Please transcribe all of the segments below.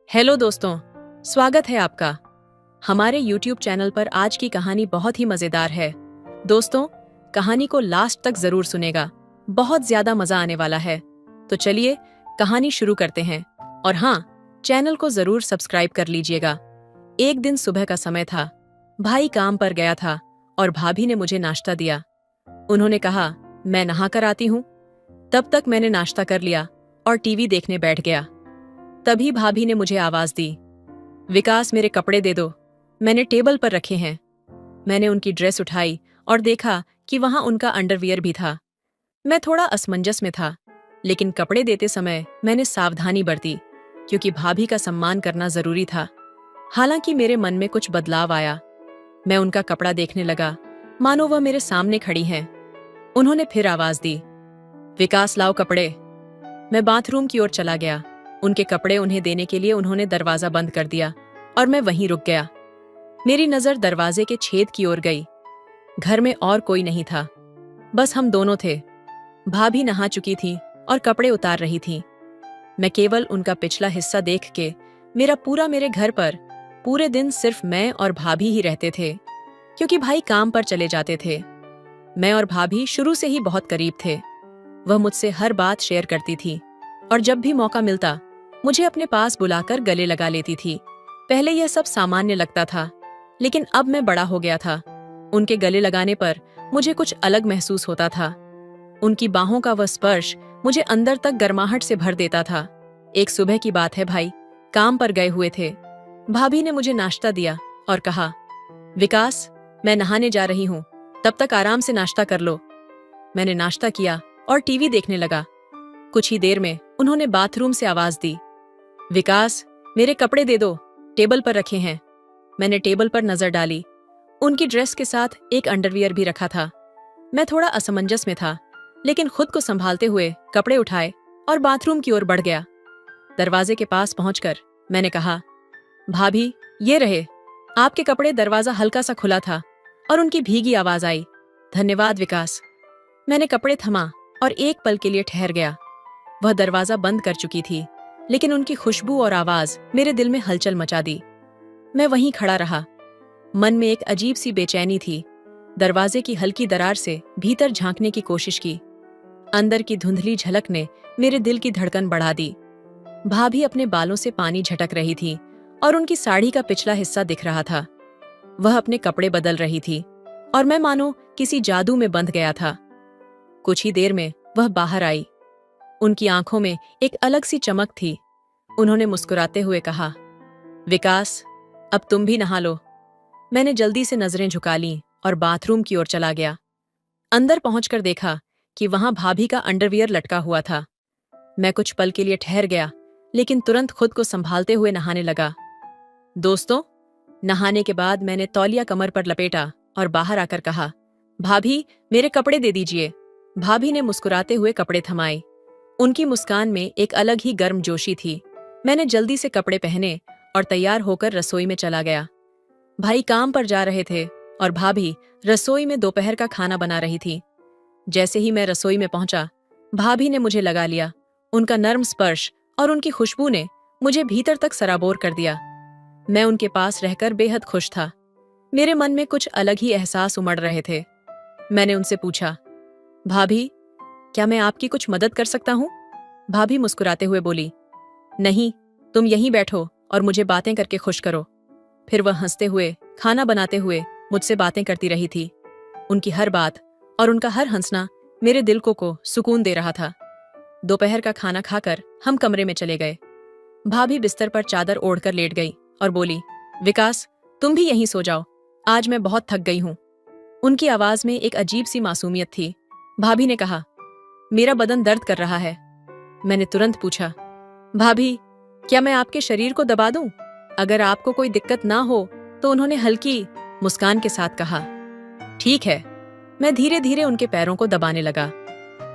Hello दोस्तों, स्वागत है आपका हमारे YouTube चैनल पर। आज की कहानी बहुत ही मजेदार है। दोस्तों, कहानी को लास्ट तक जरूर सुनेगा, बहुत ज्यादा मजा आने वाला है। तो चलिए कहानी शुरू करते हैं। और हाँ, चैनल को जरूर सब्सक्राइब कर लीजिएगा। एक दिन सुबह का समय था। भाई काम पर गया था और भाभी ने मुझे नाश्ता दिया। उन्होंने कहा, मैं नहा कर आती हूँ। तब तक मैंने नाश्ता कर लिया और टीवी देखने बैठ गया। तभी भाभी ने मुझे आवाज दी, विकास मेरे कपड़े दे दो, मैंने टेबल पर रखे हैं। मैंने उनकी ड्रेस उठाई और देखा कि वहां उनका अंडरवियर भी था। मैं थोड़ा असमंजस में था, लेकिन कपड़े देते समय मैंने सावधानी बरती, क्योंकि भाभी का सम्मान करना जरूरी था। हालांकि मेरे मन में कुछ बदलाव आया। मैं उनका कपड़ा देखने लगा, मानो वह मेरे सामने खड़ी हैं। उन्होंने फिर आवाज दी, विकास लाओ कपड़े। मैं बाथरूम की ओर चला गया। उनके कपड़े उन्हें देने के लिए उन्होंने दरवाजा बंद कर दिया और मैं वहीं रुक गया। मेरी नजर दरवाजे के छेद की ओर गई। घर में और कोई नहीं था, बस हम दोनों थे। भाभी नहा चुकी थी और कपड़े उतार रही थी। मैं केवल उनका पिछला हिस्सा देख के मेरे घर पर पूरे दिन सिर्फ मैं और भाभी ही रहते थे, क्योंकि भाई काम पर चले जाते थे। मैं और भाभी शुरू से ही बहुत करीब थे। वह मुझसे हर बात शेयर करती थी और जब भी मौका मिलता मुझे अपने पास बुलाकर गले लगा लेती थी। पहले यह सब सामान्य लगता था, लेकिन अब मैं बड़ा हो गया था। उनके गले लगाने पर मुझे कुछ अलग महसूस होता था। उनकी बाहों का वह स्पर्श मुझे अंदर तक गर्माहट से भर देता था। एक सुबह की बात है, भाई काम पर गए हुए थे। भाभी ने मुझे नाश्ता दिया और कहा, विकास मैं नहाने जा रही हूँ, तब तक आराम से नाश्ता कर लो। मैंने नाश्ता किया और टीवी देखने लगा। कुछ ही देर में उन्होंने बाथरूम से आवाज दी, विकास मेरे कपड़े दे दो, टेबल पर रखे हैं। मैंने टेबल पर नजर डाली। उनकी ड्रेस के साथ एक अंडरवियर भी रखा था। मैं थोड़ा असमंजस में था, लेकिन खुद को संभालते हुए कपड़े उठाए और बाथरूम की ओर बढ़ गया। दरवाजे के पास पहुंचकर मैंने कहा, भाभी ये रहे आपके कपड़े। दरवाजा हल्का सा खुला था और उनकी भीगी आवाज आई, धन्यवाद विकास। मैंने कपड़े थमा और एक पल के लिए ठहर गया। वह दरवाजा बंद कर चुकी थी, लेकिन उनकी खुशबू और आवाज मेरे दिल में हलचल मचा दी। मैं वहीं खड़ा रहा। मन में एक अजीब सी बेचैनी थी। दरवाजे की हल्की दरार से भीतर झांकने की कोशिश की। अंदर की धुंधली झलक ने मेरे दिल की धड़कन बढ़ा दी। भाभी अपने बालों से पानी झटक रही थी और उनकी साड़ी का पिछला हिस्सा दिख रहा था। वह अपने कपड़े बदल रही थी और मैं मानो किसी जादू में बंध गया था। कुछ ही देर में वह बाहर आई। उनकी आंखों में एक अलग सी चमक थी। उन्होंने मुस्कुराते हुए कहा, विकास अब तुम भी नहा लो। मैंने जल्दी से नजरें झुका लीं और बाथरूम की ओर चला गया। अंदर पहुंचकर देखा कि वहां भाभी का अंडरवियर लटका हुआ था। मैं कुछ पल के लिए ठहर गया, लेकिन तुरंत खुद को संभालते हुए नहाने लगा। दोस्तों, नहाने के बाद मैंने तौलिया कमर पर लपेटा और बाहर आकर कहा, भाभी मेरे कपड़े दे दीजिए। भाभी ने मुस्कुराते हुए कपड़े थमाए। उनकी मुस्कान में एक अलग ही गर्मजोशी थी। मैंने जल्दी से कपड़े पहने और तैयार होकर रसोई में चला गया। भाई काम पर जा रहे थे और भाभी रसोई में दोपहर का खाना बना रही थी। जैसे ही मैं रसोई में पहुंचा, भाभी ने मुझे लगा लिया। उनका नर्म स्पर्श और उनकी खुशबू ने मुझे भीतर तक सराबोर कर दिया। मैं उनके पास रहकर बेहद खुश था। मेरे मन में कुछ अलग ही एहसास उमड़ रहे थे। मैंने उनसे पूछा, भाभी क्या मैं आपकी कुछ मदद कर सकता हूँ? भाभी मुस्कुराते हुए बोली, नहीं, तुम यहीं बैठो और मुझे बातें करके खुश करो। फिर वह हंसते हुए, खाना बनाते हुए मुझसे बातें करती रही थी। उनकी हर बात और उनका हर हंसना मेरे दिल को सुकून दे रहा था। दोपहर का खाना खाकर हम कमरे में चले गए। भाभी बिस्तर पर चादर ओढ़कर लेट गई और बोली, विकास तुम भी यहीं सो जाओ, आज मैं बहुत थक गई हूँ। उनकी आवाज में एक अजीब सी मासूमियत थी। भाभी ने कहा, मेरा बदन दर्द कर रहा है। मैंने तुरंत पूछा, भाभी क्या मैं आपके शरीर को दबा दूं? अगर आपको कोई दिक्कत ना हो तो। उन्होंने हल्की मुस्कान के साथ कहा, ठीक है। मैं धीरे धीरे उनके पैरों को दबाने लगा।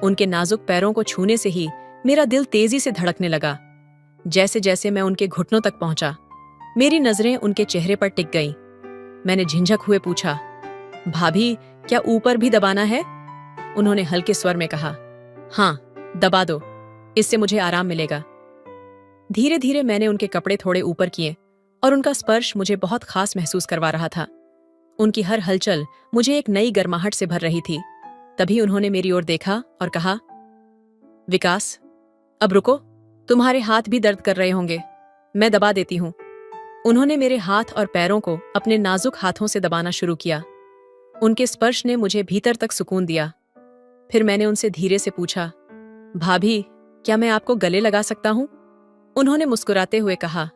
उनके नाजुक पैरों को छूने से ही मेरा दिल तेजी से धड़कने लगा। जैसे जैसे मैं उनके घुटनों तक पहुंचा, मेरी नजरें उनके चेहरे पर टिक गईं। मैंने झिझक हुए पूछा, भाभी क्या ऊपर भी दबाना है? उन्होंने हल्के स्वर में कहा, हाँ दबा दो, इससे मुझे आराम मिलेगा। धीरे धीरे मैंने उनके कपड़े थोड़े ऊपर किए और उनका स्पर्श मुझे बहुत खास महसूस करवा रहा था। उनकी हर हलचल मुझे एक नई गर्माहट से भर रही थी। तभी उन्होंने मेरी ओर देखा और कहा, विकास, अब रुको, तुम्हारे हाथ भी दर्द कर रहे होंगे, मैं दबा देती हूं। उन्होंने मेरे हाथ और पैरों को अपने नाजुक हाथों से दबाना शुरू किया। उनके स्पर्श ने मुझे भीतर तक सुकून दिया। फिर मैंने उनसे धीरे से पूछा, भाभी, क्या मैं आपको गले लगा सकता हूं? उन्होंने मुस्कुराते हुए कहा,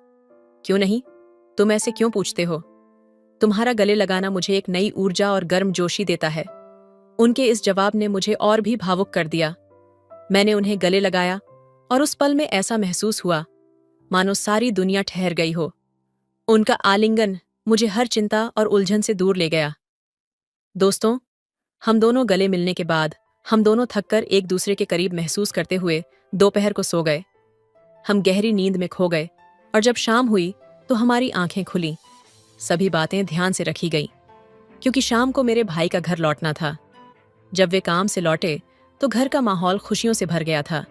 क्यों नहीं, तुम ऐसे क्यों पूछते हो? तुम्हारा गले लगाना मुझे एक नई ऊर्जा और गर्म जोशी देता है। उनके इस जवाब ने मुझे और भी भावुक कर दिया। मैंने उन्हें गले लगाया और उस पल में ऐसा महसूस हुआ मानो सारी दुनिया ठहर गई हो। उनका आलिंगन मुझे हर चिंता और उलझन से दूर ले गया। दोस्तों, हम दोनों गले मिलने के बाद हम दोनों थककर एक दूसरे के करीब महसूस करते हुए दोपहर को सो गए। हम गहरी नींद में खो गए और जब शाम हुई तो हमारी आंखें खुली। सभी बातें ध्यान से रखी गई क्योंकि शाम को मेरे भाई का घर लौटना था। जब वे काम से लौटे तो घर का माहौल खुशियों से भर गया था।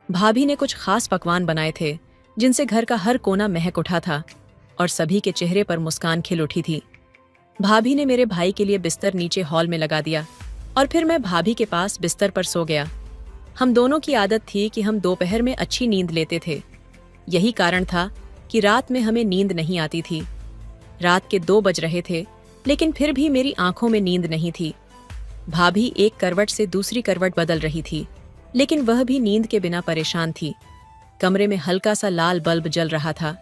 भाभी ने कुछ खास पकवान बनाए थे जिनसे घर का हर कोना महक उठा था और सभी के चेहरे पर मुस्कान खिल उठी थी। भाभी ने मेरे भाई के लिए बिस्तर नीचे हॉल में लगा दिया और फिर मैं भाभी के पास बिस्तर पर सो गया। हम दोनों की आदत थी कि हम दोपहर में अच्छी नींद लेते थे। यही कारण था कि रात में हमें नींद नहीं आती थी। रात के 2 बज रहे थे लेकिन फिर भी मेरी आंखों में नींद नहीं थी। भाभी एक करवट से दूसरी करवट बदल रही थी लेकिन वह भी नींद के बिना परेशान थी। कमरे में हल्का सा लाल बल्ब जल रहा था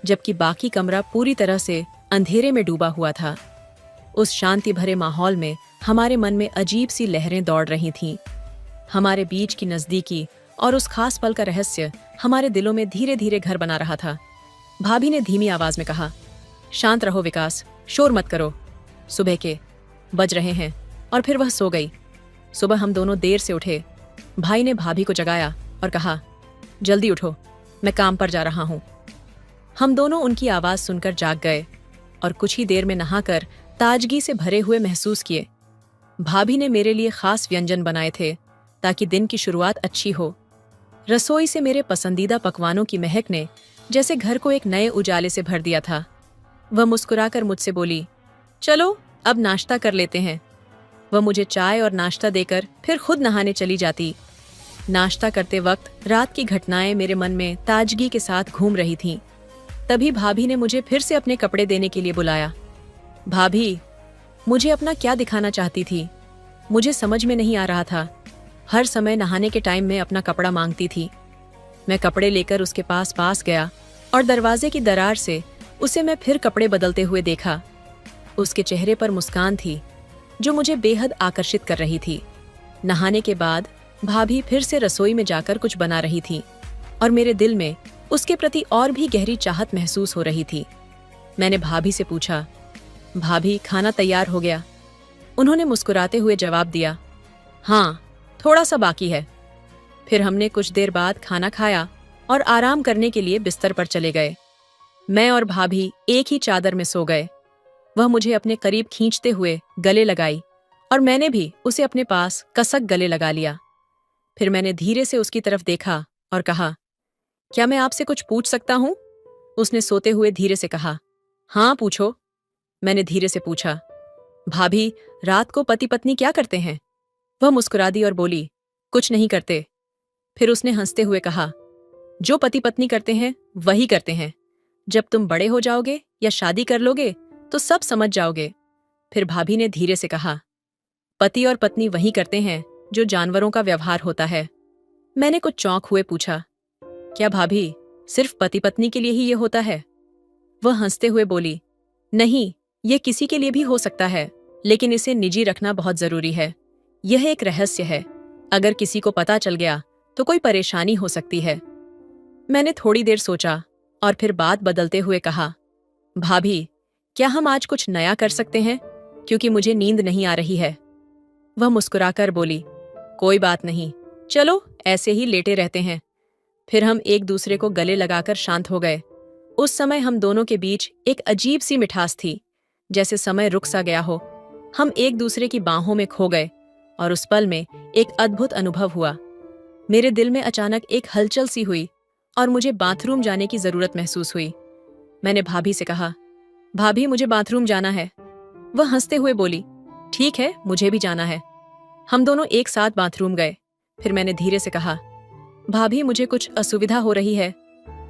जबकि बाकी कमरा पूरी तरह से अंधेरे में डूबा हुआ था। उस शांति भरे माहौल में हमारे मन में अजीब सी लहरें दौड़ रही थीं। हमारे बीच की नजदीकी और उस खास पल का रहस्य हमारे दिलों में धीरे धीरे घर बना रहा था। भाभी ने धीमी आवाज में कहा, शांत रहो विकास, शोर मत करो, सुबह के बज रहे हैं। और फिर वह सो गई। सुबह हम दोनों देर से उठे। भाई ने भाभी को जगाया और कहा, जल्दी उठो, मैं काम पर जा रहा हूं। हम दोनों उनकी आवाज सुनकर जाग गए और कुछ ही देर में नहाकर ताजगी से भरे हुए महसूस किए। भाभी ने मेरे लिए खास व्यंजन बनाए थे ताकि दिन की शुरुआत अच्छी हो। रसोई से मेरे पसंदीदा पकवानों की महक ने जैसे घर को एक नए उजाले से भर दिया था। वह मुस्कुराकर मुझसे बोली, चलो अब नाश्ता कर लेते हैं। वह मुझे चाय और नाश्ता देकर फिर खुद नहाने चली जाती। नाश्ता करते वक्त रात की घटनाएं मेरे मन में ताजगी के साथ घूम रही थीं। तभी भाभी ने मुझे फिर से अपने कपड़े देने के लिए बुलाया। भाभी, मुझे अपना क्या दिखाना चाहती थी मुझे समझ में नहीं आ रहा था। हर समय नहाने के टाइम में अपना कपड़ा मांगती थी। मैं कपड़े लेकर उसके पास गया और दरवाजे की दरार से उसे मैं फिर कपड़े बदलते हुए देखा। उसके चेहरे पर मुस्कान थी जो मुझे बेहद आकर्षित कर रही थी। नहाने के बाद भाभी फिर से रसोई में जाकर कुछ बना रही थी और मेरे दिल में उसके प्रति और भी गहरी चाहत महसूस हो रही थी। मैंने भाभी से पूछा, भाभी, खाना तैयार हो गया? उन्होंने मुस्कुराते हुए जवाब दिया, हाँ, थोड़ा सा बाकी है। फिर हमने कुछ देर बाद खाना खाया और आराम करने के लिए बिस्तर पर चले गए। मैं और भाभी एक ही चादर में सो गए। वह मुझे अपने करीब खींचते हुए गले लगाई और मैंने भी उसे अपने पास कसक गले लगा लिया। फिर मैंने धीरे से उसकी तरफ देखा और कहा, क्या मैं आपसे कुछ पूछ सकता हूं? उसने सोते हुए धीरे से कहा, हाँ पूछो। मैंने धीरे से पूछा, भाभी, रात को पति पत्नी क्या करते हैं? वह मुस्कुरा दी और बोली, कुछ नहीं करते। फिर उसने हंसते हुए कहा, जो पति पत्नी करते हैं वही करते हैं। जब तुम बड़े हो जाओगे या शादी कर लोगे तो सब समझ जाओगे। फिर भाभी ने धीरे से कहा, पति और पत्नी वही करते हैं जो जानवरों का व्यवहार होता है। मैंने कुछ चौंक हुए पूछा, क्या भाभी, सिर्फ पति पत्नी के लिए ही ये होता है? वह हंसते हुए बोली, नहीं, ये किसी के लिए भी हो सकता है, लेकिन इसे निजी रखना बहुत जरूरी है। यह एक रहस्य है। अगर किसी को पता चल गया तो कोई परेशानी हो सकती है। मैंने थोड़ी देर सोचा और फिर बात बदलते हुए कहा, भाभी, क्या हम आज कुछ नया कर सकते हैं? क्योंकि मुझे नींद नहीं आ रही है। वह मुस्कुराकर बोली, कोई बात नहीं, चलो ऐसे ही लेटे रहते हैं। फिर हम एक दूसरे को गले लगाकर शांत हो गए। उस समय हम दोनों के बीच एक अजीब सी मिठास थी, जैसे समय रुक सा गया हो। हम एक दूसरे की बाहों में खो गए और उस पल में एक अद्भुत अनुभव हुआ। मेरे दिल में अचानक एक हलचल सी हुई और मुझे बाथरूम जाने की जरूरत महसूस हुई। मैंने भाभी से कहा, भाभी मुझे बाथरूम जाना है। वह हंसते हुए बोली, ठीक है, मुझे भी जाना है। हम दोनों एक साथ बाथरूम गए। फिर मैंने धीरे से कहा, भाभी मुझे कुछ असुविधा हो रही है।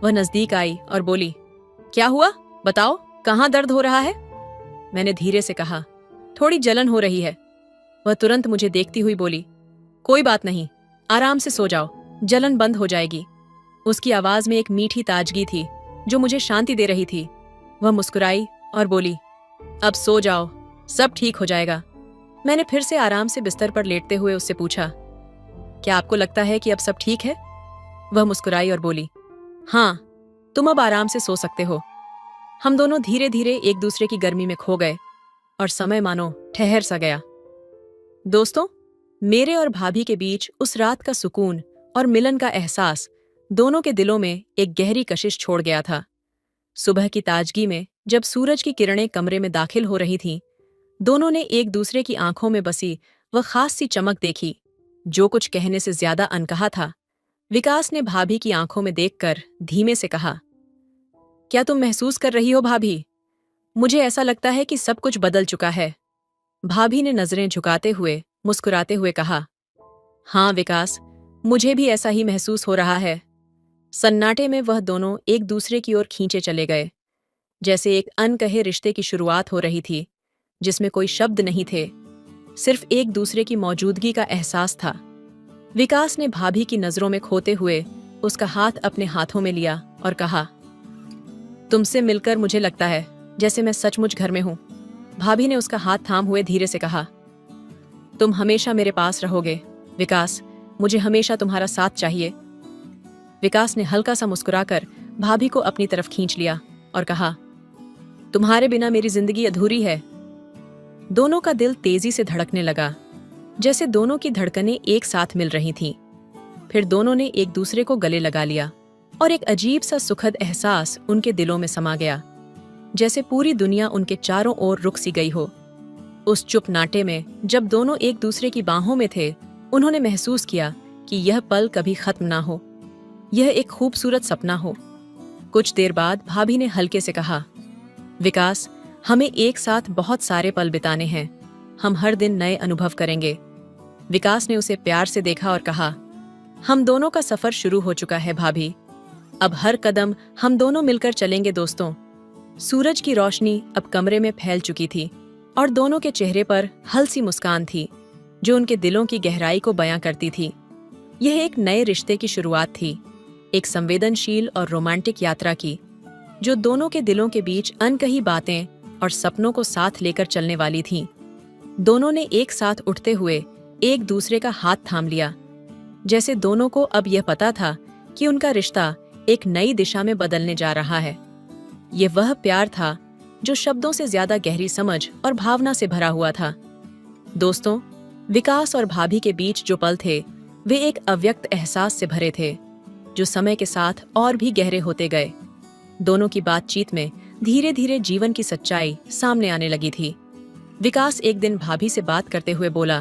वह नजदीक आई और बोली, क्या हुआ, बताओ, कहाँ दर्द हो रहा है? मैंने धीरे से कहा, थोड़ी जलन हो रही है। वह तुरंत मुझे देखती हुई बोली, कोई बात नहीं, आराम से सो जाओ, जलन बंद हो जाएगी। उसकी आवाज में एक मीठी ताजगी थी जो मुझे शांति दे रही थी। वह मुस्कुराई और बोली, अब सो जाओ, सब ठीक हो जाएगा। मैंने फिर से आराम से बिस्तर पर लेटते हुए उससे पूछा, क्या आपको लगता है कि अब सब ठीक है? वह मुस्कुराई और बोली, हाँ, तुम अब आराम से सो सकते हो। हम दोनों धीरे धीरे एक दूसरे की गर्मी में खो गए और समय मानो ठहर सा गया। दोस्तों, मेरे और भाभी के बीच उस रात का सुकून और मिलन का एहसास दोनों के दिलों में एक गहरी कशिश छोड़ गया था। सुबह की ताजगी में जब सूरज की किरणें कमरे में दाखिल हो रही थीं, दोनों ने एक दूसरे की आंखों में बसी वह खास सी चमक देखी जो कुछ कहने से ज्यादा अनकहा था। विकास ने भाभी की आंखों में देखकर धीमे से कहा, क्या तुम महसूस कर रही हो भाभी? मुझे ऐसा लगता है कि सब कुछ बदल चुका है। भाभी ने नजरें झुकाते हुए मुस्कुराते हुए कहा, हाँ विकास, मुझे भी ऐसा ही महसूस हो रहा है। सन्नाटे में वह दोनों एक दूसरे की ओर खींचे चले गए, जैसे एक अनकहे रिश्ते की शुरुआत हो रही थी जिसमें कोई शब्द नहीं थे, सिर्फ एक दूसरे की मौजूदगी का एहसास था। विकास ने भाभी की नजरों में खोते हुए उसका हाथ अपने हाथों में लिया और कहा, तुमसे मिलकर मुझे लगता है जैसे मैं सचमुच घर में हूं। भाभी ने उसका हाथ थाम हुए धीरे से कहा, तुम हमेशा मेरे पास रहोगे विकास, मुझे हमेशा तुम्हारा साथ चाहिए। विकास ने हल्का सा मुस्कुराकर भाभी को अपनी तरफ खींच लिया और कहा, तुम्हारे बिना मेरी जिंदगी अधूरी है। दोनों का दिल तेजी से धड़कने लगा, जैसे दोनों की धड़कनें एक साथ मिल रही थीं। फिर दोनों ने एक दूसरे को गले लगा लिया और एक अजीब सा सुखद एहसास उनके दिलों में समा गया, जैसे पूरी दुनिया उनके चारों ओर रुक सी गई हो। उस चुप नाटे में जब दोनों एक दूसरे की बाहों में थे, उन्होंने महसूस किया कि यह पल कभी खत्म ना हो, यह एक खूबसूरत सपना हो। कुछ देर बाद भाभी ने हल्के से कहा, विकास, हमें एक साथ बहुत सारे पल बिताने हैं, हम हर दिन नए अनुभव करेंगे। विकास ने उसे प्यार से देखा और कहा, हम दोनों का सफर शुरू हो चुका है भाभी, अब हर कदम हम दोनों मिलकर चलेंगे दोस्तों। सूरज की रोशनी अब कमरे में फैल चुकी थी और दोनों के चेहरे पर हल्की मुस्कान थी जो उनके दिलों की गहराई को बयां करती थी। यह एक नए रिश्ते की शुरुआत थी, एक संवेदनशील और रोमांटिक यात्रा की, जो दोनों के दिलों के बीच अनकही बातें और सपनों को साथ लेकर चलने वाली थीं। दोनों ने एक साथ उठते हुए एक दूसरे का हाथ थाम लिया, जैसे दोनों को अब यह पता था कि उनका रिश्ता एक नई दिशा में बदलने जा रहा है। ये वह प्यार था जो शब्दों से ज्यादा गहरी समझ और भावना से भरा हुआ था। दोस्तों, विकास और भाभी के बीच जो पल थे, वे एक अव्यक्त एहसास से भरे थे जो समय के साथ और भी गहरे होते गए। दोनों की बातचीत में धीरे धीरे जीवन की सच्चाई सामने आने लगी थी। विकास एक दिन भाभी से बात करते हुए बोला,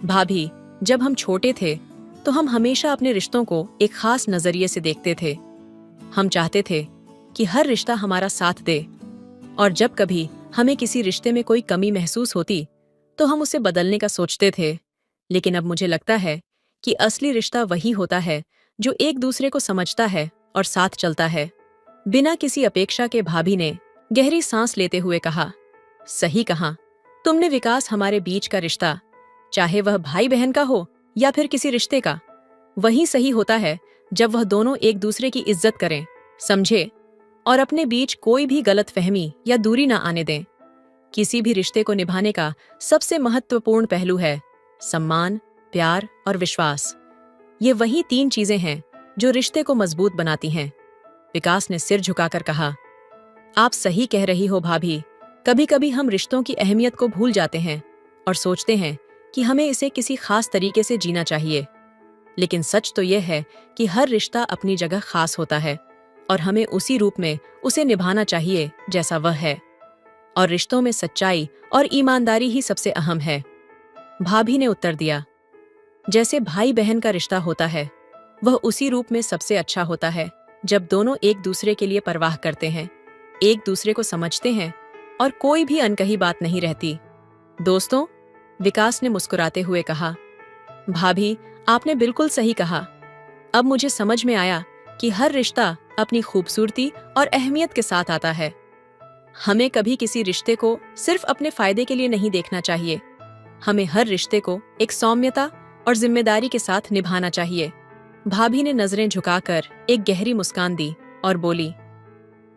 भाभी, जब हम छोटे थे तो हम हमेशा अपने रिश्तों को एक खास नजरिए से देखते थे। हम चाहते थे कि हर रिश्ता हमारा साथ दे, और जब कभी हमें किसी रिश्ते में कोई कमी महसूस होती तो हम उसे बदलने का सोचते थे। लेकिन अब मुझे लगता है कि असली रिश्ता वही होता है जो एक दूसरे को समझता है और साथ चलता है, बिना किसी अपेक्षा के। भाभी ने गहरी सांस लेते हुए कहा, सही कहा तुमने विकास, हमारे बीच का रिश्ता, चाहे वह भाई बहन का हो या फिर किसी रिश्ते का, वही सही होता है जब वह दोनों एक दूसरे की इज्जत करें, समझे और अपने बीच कोई भी गलतफहमी या दूरी ना आने दें। किसी भी रिश्ते को निभाने का सबसे महत्वपूर्ण पहलू है सम्मान, प्यार और विश्वास। ये वही 3 चीजें हैं जो रिश्ते को मजबूत बनाती हैं। विकास ने सिर झुकाकर कहा, आप सही कह रही हो भाभी, कभी कभी हम रिश्तों की अहमियत को भूल जाते हैं और सोचते हैं कि हमें इसे किसी खास तरीके से जीना चाहिए। लेकिन सच तो यह है कि हर रिश्ता अपनी जगह खास होता है और हमें उसी रूप में उसे निभाना चाहिए जैसा वह है। और रिश्तों में सच्चाई और ईमानदारी ही सबसे अहम है। भाभी ने उत्तर दिया, जैसे भाई बहन का रिश्ता होता है, वह उसी रूप में सबसे अच्छा होता है जब दोनों एक दूसरे के लिए परवाह करते हैं, एक दूसरे को समझते हैं और कोई भी अनकही बात नहीं रहती। दोस्तों, विकास ने मुस्कुराते हुए कहा, भाभी, आपने बिल्कुल सही कहा। अब मुझे समझ में आया कि हर रिश्ता अपनी खूबसूरती और अहमियत के साथ आता है। हमें कभी किसी रिश्ते को सिर्फ अपने फायदे के लिए नहीं देखना चाहिए। हमें हर रिश्ते को एक सौम्यता और जिम्मेदारी के साथ निभाना चाहिए। भाभी ने नजरें झुकाकर एक गहरी मुस्कान दी और बोली,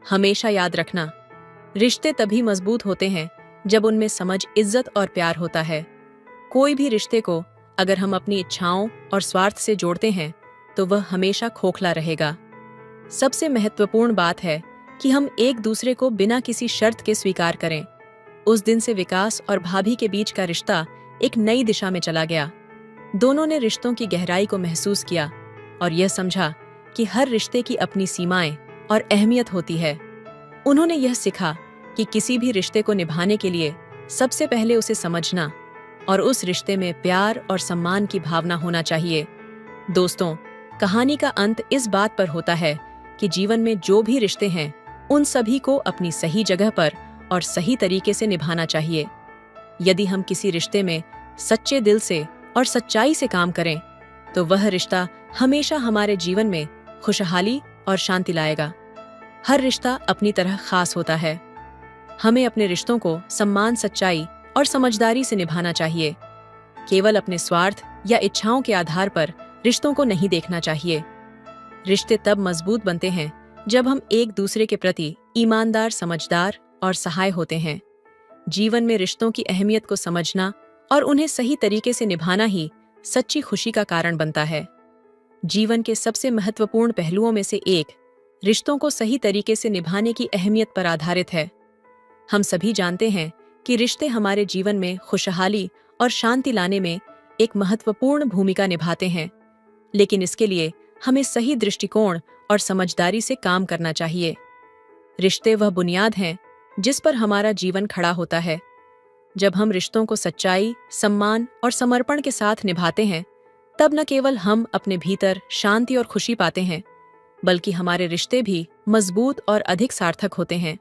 हमेशा याद रखना, रिश्ते तभी मजबूत होते हैं जब उनमें समझ, इज्जत और प्यार होता है। कोई भी रिश्ते को अगर हम अपनी इच्छाओं और स्वार्थ से जोड़ते हैं तो वह हमेशा खोखला रहेगा। सबसे महत्वपूर्ण बात है कि हम एक दूसरे को बिना किसी शर्त के स्वीकार करें। उस दिन से विकास और भाभी के बीच का रिश्ता एक नई दिशा में चला गया। दोनों ने रिश्तों की गहराई को महसूस किया और यह समझा कि हर रिश्ते की अपनी सीमाएं और अहमियत होती है। उन्होंने यह सीखा कि किसी भी रिश्ते को निभाने के लिए सबसे पहले उसे समझना और उस रिश्ते में प्यार और सम्मान की भावना होना चाहिए। दोस्तों, कहानी का अंत इस बात पर होता है कि जीवन में जो भी रिश्ते हैं, उन सभी को अपनी सही जगह पर और सही तरीके से निभाना चाहिए। यदि हम किसी रिश्ते में सच्चे दिल से और सच्चाई से काम करें, तो वह रिश्ता हमेशा हमारे जीवन में खुशहाली और शांति लाएगा। हर रिश्ता अपनी तरह खास होता है। हमें अपने रिश्तों को सम्मान, सच्चाई और समझदारी से निभाना चाहिए। केवल अपने स्वार्थ या इच्छाओं के आधार पर रिश्तों को नहीं देखना चाहिए। रिश्ते तब मजबूत बनते हैं जब हम एक दूसरे के प्रति ईमानदार, समझदार और सहाय होते हैं। जीवन में रिश्तों की अहमियत को समझना और उन्हें सही तरीके से निभाना ही सच्ची खुशी का कारण बनता है। जीवन के सबसे महत्वपूर्ण पहलुओं में से एक रिश्तों को सही तरीके से निभाने की अहमियत पर आधारित है। हम सभी जानते हैं कि रिश्ते हमारे जीवन में खुशहाली और शांति लाने में एक महत्वपूर्ण भूमिका निभाते हैं, लेकिन इसके लिए हमें सही दृष्टिकोण और समझदारी से काम करना चाहिए। रिश्ते वह बुनियाद हैं जिस पर हमारा जीवन खड़ा होता है। जब हम रिश्तों को सच्चाई, सम्मान और समर्पण के साथ निभाते हैं, तब न केवल हम अपने भीतर शांति और खुशी पाते हैं, बल्कि हमारे रिश्ते भी मजबूत और अधिक सार्थक होते हैं।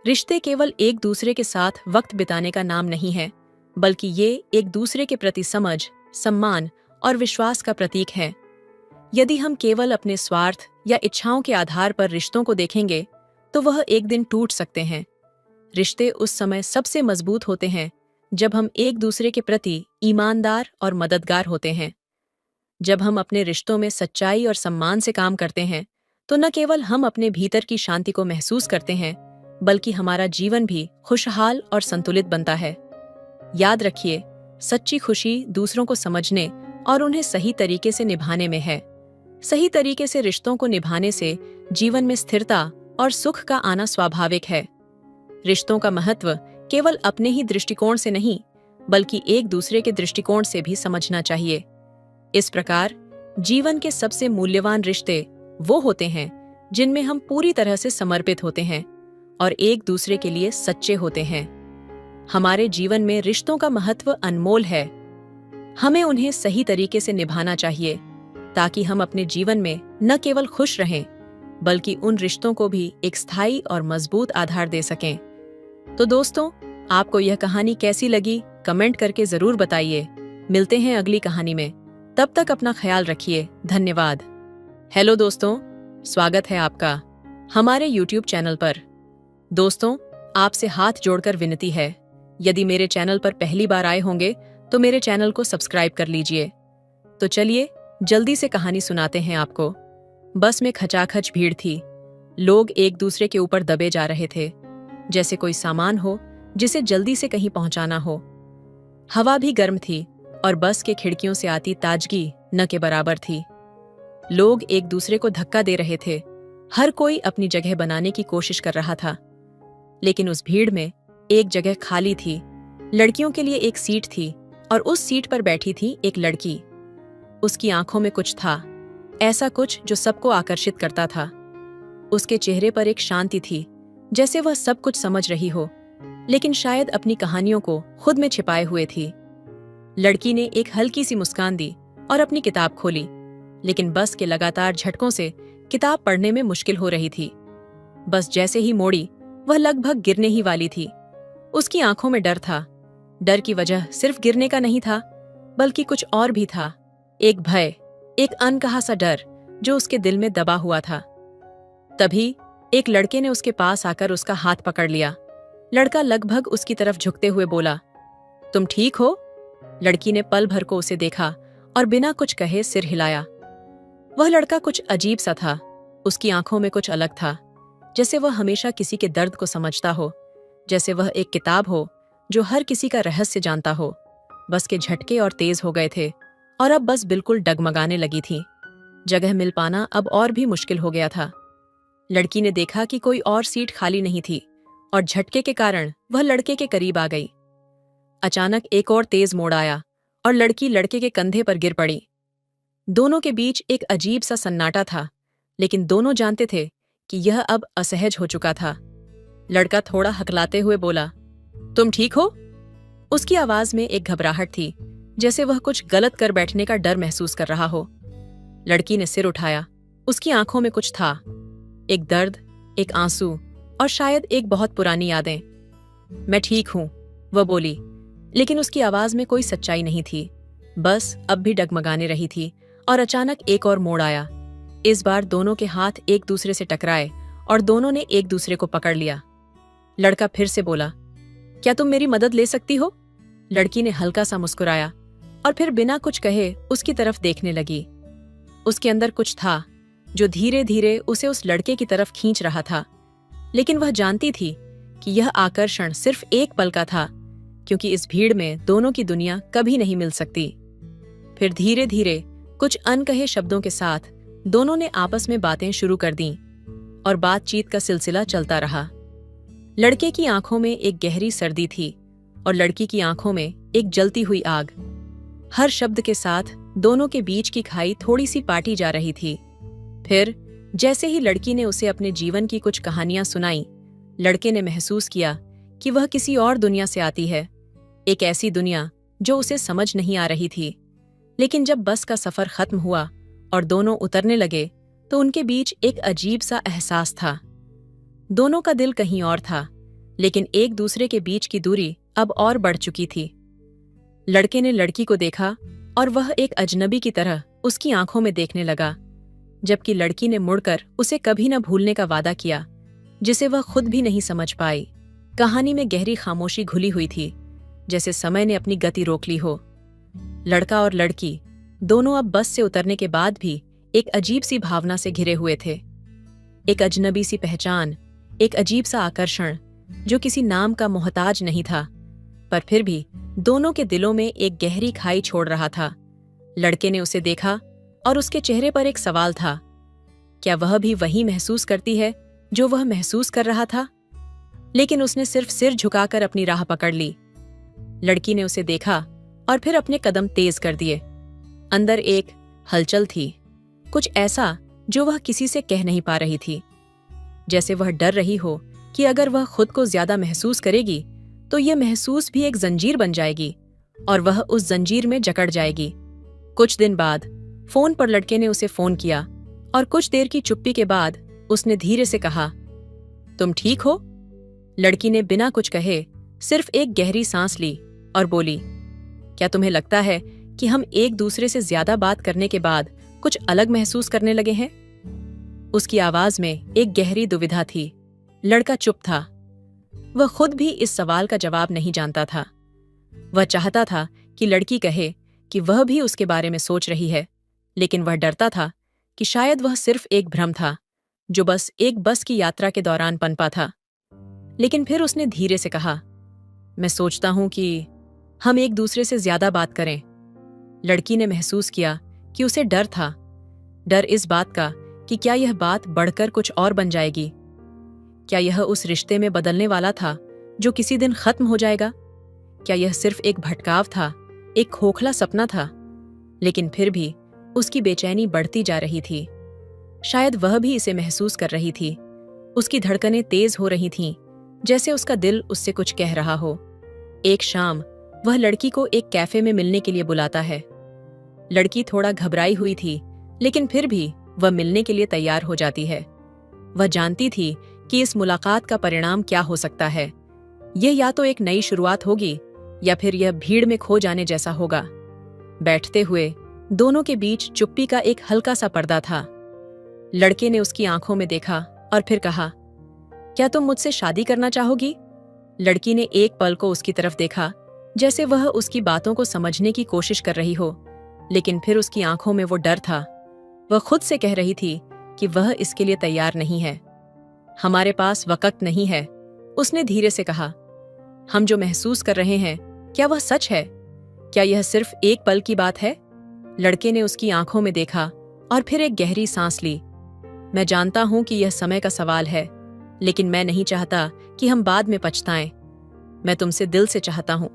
रिश्ते केवल एक दूसरे के साथ वक्त बिताने का नाम नहीं है, बल्कि ये एक दूसरे के प्रति समझ, सम्मान और विश्वास का प्रतीक है। यदि हम केवल अपने स्वार्थ या इच्छाओं के आधार पर रिश्तों को देखेंगे, तो वह एक दिन टूट सकते हैं। रिश्ते उस समय सबसे मजबूत होते हैं जब हम एक दूसरे के प्रति ईमानदार और मददगार होते हैं। जब हम अपने रिश्तों में सच्चाई और सम्मान से काम करते हैं, तो न केवल हम अपने भीतर की शांति को महसूस करते हैं, बल्कि हमारा जीवन भी खुशहाल और संतुलित बनता है। याद रखिए, सच्ची खुशी दूसरों को समझने और उन्हें सही तरीके से निभाने में है। सही तरीके से रिश्तों को निभाने से जीवन में स्थिरता और सुख का आना स्वाभाविक है। रिश्तों का महत्व केवल अपने ही दृष्टिकोण से नहीं, बल्कि एक दूसरे के दृष्टिकोण से भी समझना चाहिए। इस प्रकार जीवन के सबसे मूल्यवान रिश्ते वो होते हैं जिनमें हम पूरी तरह से समर्पित होते हैं और एक दूसरे के लिए सच्चे होते हैं। हमारे जीवन में रिश्तों का महत्व अनमोल है। हमें उन्हें सही तरीके से निभाना चाहिए ताकि हम अपने जीवन में न केवल खुश रहें, बल्कि उन रिश्तों को भी एक स्थायी और मजबूत आधार दे सकें। तो दोस्तों, आपको यह कहानी कैसी लगी, कमेंट करके जरूर बताइए। मिलते हैं अगली कहानी में। तब तक अपना ख्याल रखिए। धन्यवाद। हेलो दोस्तों, स्वागत है आपका हमारे YouTube चैनल पर। दोस्तों, आपसे हाथ जोड़कर विनती है, यदि मेरे चैनल पर पहली बार आए होंगे तो मेरे चैनल को सब्सक्राइब कर लीजिए। तो चलिए जल्दी से कहानी सुनाते हैं आपको। बस में खचाखच भीड़ थी। लोग एक दूसरे के ऊपर दबे जा रहे थे, जैसे कोई सामान हो जिसे जल्दी से कहीं पहुंचाना हो। हवा भी गर्म थी और बस के खिड़कियों से आती ताजगी न के बराबर थी। लोग एक दूसरे को धक्का दे रहे थे। हर कोई अपनी जगह बनाने की कोशिश कर रहा था, लेकिन उस भीड़ में एक जगह खाली थी। लड़कियों के लिए एक सीट थी और उस सीट पर बैठी थी एक लड़की। उसकी आंखों में कुछ था, ऐसा कुछ जो सबको आकर्षित करता था। उसके चेहरे पर एक शांति थी, जैसे वह सब कुछ समझ रही हो, लेकिन शायद अपनी कहानियों को खुद में छिपाए हुए थी। लड़की ने एक हल्की सी मुस्कान दी और अपनी किताब खोली। लेकिन बस के लगातार झटकों से किताब पढ़ने में मुश्किल हो रही थी। बस जैसे ही मोड़ी, वह लगभग गिरने ही वाली थी। उसकी आंखों में डर था। डर की वजह सिर्फ गिरने का नहीं था, बल्कि कुछ और भी था। एक भय, एक अनकहा सा डर जो उसके दिल में दबा हुआ था। तभी एक लड़के ने उसके पास आकर उसका हाथ पकड़ लिया। लड़का लगभग उसकी तरफ झुकते हुए बोला, तुम ठीक हो? लड़की ने पल भर को उसे देखा और बिना कुछ कहे सिर हिलाया। वह लड़का कुछ अजीब सा था। उसकी आंखों में कुछ अलग था, जैसे वह हमेशा किसी के दर्द को समझता हो, जैसे वह एक किताब हो जो हर किसी का रहस्य जानता हो। बस के झटके और तेज हो गए थे और अब बस बिल्कुल डगमगाने लगी थी। जगह मिल पाना अब और भी मुश्किल हो गया था। लड़की ने देखा कि कोई और सीट खाली नहीं थी और झटके के कारण वह लड़के के करीब आ गई। अचानक एक और तेज मोड़ आया और लड़की लड़के के कंधे पर गिर पड़ी। दोनों के बीच एक अजीब सा सन्नाटा था, लेकिन दोनों जानते थे कि यह अब असहज हो चुका था। लड़का थोड़ा हकलाते हुए बोला, तुम ठीक हो? उसकी आवाज में एक घबराहट थी, जैसे वह कुछ गलत कर बैठने का डर महसूस कर रहा हो। लड़की ने सिर उठाया। उसकी आंखों में कुछ था, एक दर्द, एक आंसू और शायद एक बहुत पुरानी यादें। मैं ठीक हूं, वह बोली, लेकिन उसकी आवाज में कोई सच्चाई नहीं थी। बस अब भी डगमगाने रही थी और अचानक एक और मोड़ आया। इस बार दोनों के हाथ एक दूसरे से टकराए और दोनों ने एक दूसरे को पकड़ लिया। लड़का फिर से बोला, क्या तुम मेरी मदद ले सकती हो? लड़की ने हल्का सा मुस्कुराया और फिर बिना कुछ कहे उसकी तरफ देखने लगी। उसके अंदर कुछ था जो धीरे धीरे उसे उस लड़के की तरफ खींच रहा था, लेकिन वह जानती थी कि यह आकर्षण सिर्फ एक पल का था, क्योंकि इस भीड़ में दोनों की दुनिया कभी नहीं मिल सकती। फिर धीरे धीरे कुछ अनकहे शब्दों के साथ दोनों ने आपस में बातें शुरू कर दीं और बातचीत का सिलसिला चलता रहा। लड़के की आंखों में एक गहरी सर्दी थी और लड़की की आंखों में एक जलती हुई आग। हर शब्द के साथ दोनों के बीच की खाई थोड़ी सी पाटी जा रही थी। फिर जैसे ही लड़की ने उसे अपने जीवन की कुछ कहानियां सुनाई, लड़के ने महसूस किया कि वह किसी और दुनिया से आती है, एक ऐसी दुनिया जो उसे समझ नहीं आ रही थी। लेकिन जब बस का सफर खत्म हुआ और दोनों उतरने लगे, तो उनके बीच एक अजीब सा एहसास था। दोनों का दिल कहीं और था, लेकिन एक दूसरे के बीच की दूरी अब और बढ़ चुकी थी। लड़के ने लड़की को देखा और वह एक अजनबी की तरह उसकी आंखों में देखने लगा, जबकि लड़की ने मुड़कर उसे कभी न भूलने का वादा किया, जिसे वह खुद भी नहीं समझ पाई। कहानी में गहरी खामोशी घुली हुई थी, जैसे समय ने अपनी गति रोक ली हो। लड़का और लड़की दोनों अब बस से उतरने के बाद भी एक अजीब सी भावना से घिरे हुए थे। एक अजनबी सी पहचान, एक अजीब सा आकर्षण जो किसी नाम का मोहताज नहीं था, पर फिर भी दोनों के दिलों में एक गहरी खाई छोड़ रहा था। लड़के ने उसे देखा और उसके चेहरे पर एक सवाल था, क्या वह भी वही महसूस करती है जो वह महसूस कर रहा था? लेकिन उसने सिर्फ सिर झुकाकर अपनी राह पकड़ ली। लड़की ने उसे देखा और फिर अपने कदम तेज कर दिए। अंदर एक हलचल थी, कुछ ऐसा जो वह किसी से कह नहीं पा रही थी, जैसे वह डर रही हो कि अगर वह खुद को ज्यादा महसूस करेगी तो यह महसूस भी एक जंजीर बन जाएगी और वह उस जंजीर में जकड़ जाएगी। कुछ दिन बाद फोन पर लड़के ने उसे फोन किया और कुछ देर की चुप्पी के बाद उसने धीरे से कहा, तुम ठीक हो? लड़की ने बिना कुछ कहे सिर्फ एक गहरी सांस ली और बोली, क्या तुम्हें लगता है कि हम एक दूसरे से ज्यादा बात करने के बाद कुछ अलग महसूस करने लगे हैं? उसकी आवाज में एक गहरी दुविधा थी। लड़का चुप था। वह खुद भी इस सवाल का जवाब नहीं जानता था। वह चाहता था कि लड़की कहे कि वह भी उसके बारे में सोच रही है, लेकिन वह डरता था कि शायद वह सिर्फ एक भ्रम था जो बस एक बस की यात्रा के दौरान पनपा था। लेकिन फिर उसने धीरे से कहा, मैं सोचता हूं कि हम एक दूसरे से ज्यादा बात करें। लड़की ने महसूस किया कि उसे डर था, डर इस बात का कि क्या यह बात बढ़कर कुछ और बन जाएगी। क्या यह उस रिश्ते में बदलने वाला था जो किसी दिन खत्म हो जाएगा? क्या यह सिर्फ एक भटकाव था, एक खोखला सपना था? लेकिन फिर भी उसकी बेचैनी बढ़ती जा रही थी। शायद वह भी इसे महसूस कर रही थी। उसकी धड़कनें तेज हो रही थीं, जैसे उसका दिल उससे कुछ कह रहा हो। एक शाम वह लड़की को एक कैफे में मिलने के लिए बुलाता है। लड़की थोड़ा घबराई हुई थी, लेकिन फिर भी वह मिलने के लिए तैयार हो जाती है। वह जानती थी कि इस मुलाकात का परिणाम क्या हो सकता है। यह या तो एक नई शुरुआत होगी या फिर यह भीड़ में खो जाने जैसा होगा। बैठते हुए दोनों के बीच चुप्पी का एक हल्का सा पर्दा था। लड़के ने उसकी आंखों में देखा और फिर कहा, क्या तुम मुझसे शादी करना चाहोगी? लड़की ने एक पल को उसकी तरफ देखा, जैसे वह उसकी बातों को समझने की कोशिश कर रही हो, लेकिन फिर उसकी आंखों में वो डर था। वह खुद से कह रही थी कि वह इसके लिए तैयार नहीं है। हमारे पास वक्त नहीं है, उसने धीरे से कहा। हम जो महसूस कर रहे हैं, क्या वह सच है? क्या यह सिर्फ एक पल की बात है? लड़के ने उसकी आंखों में देखा और फिर एक गहरी सांस ली। मैं जानता हूं कि यह समय का सवाल है, लेकिन मैं नहीं चाहता कि हम बाद में पछताएं। मैं तुमसे दिल से चाहता हूं।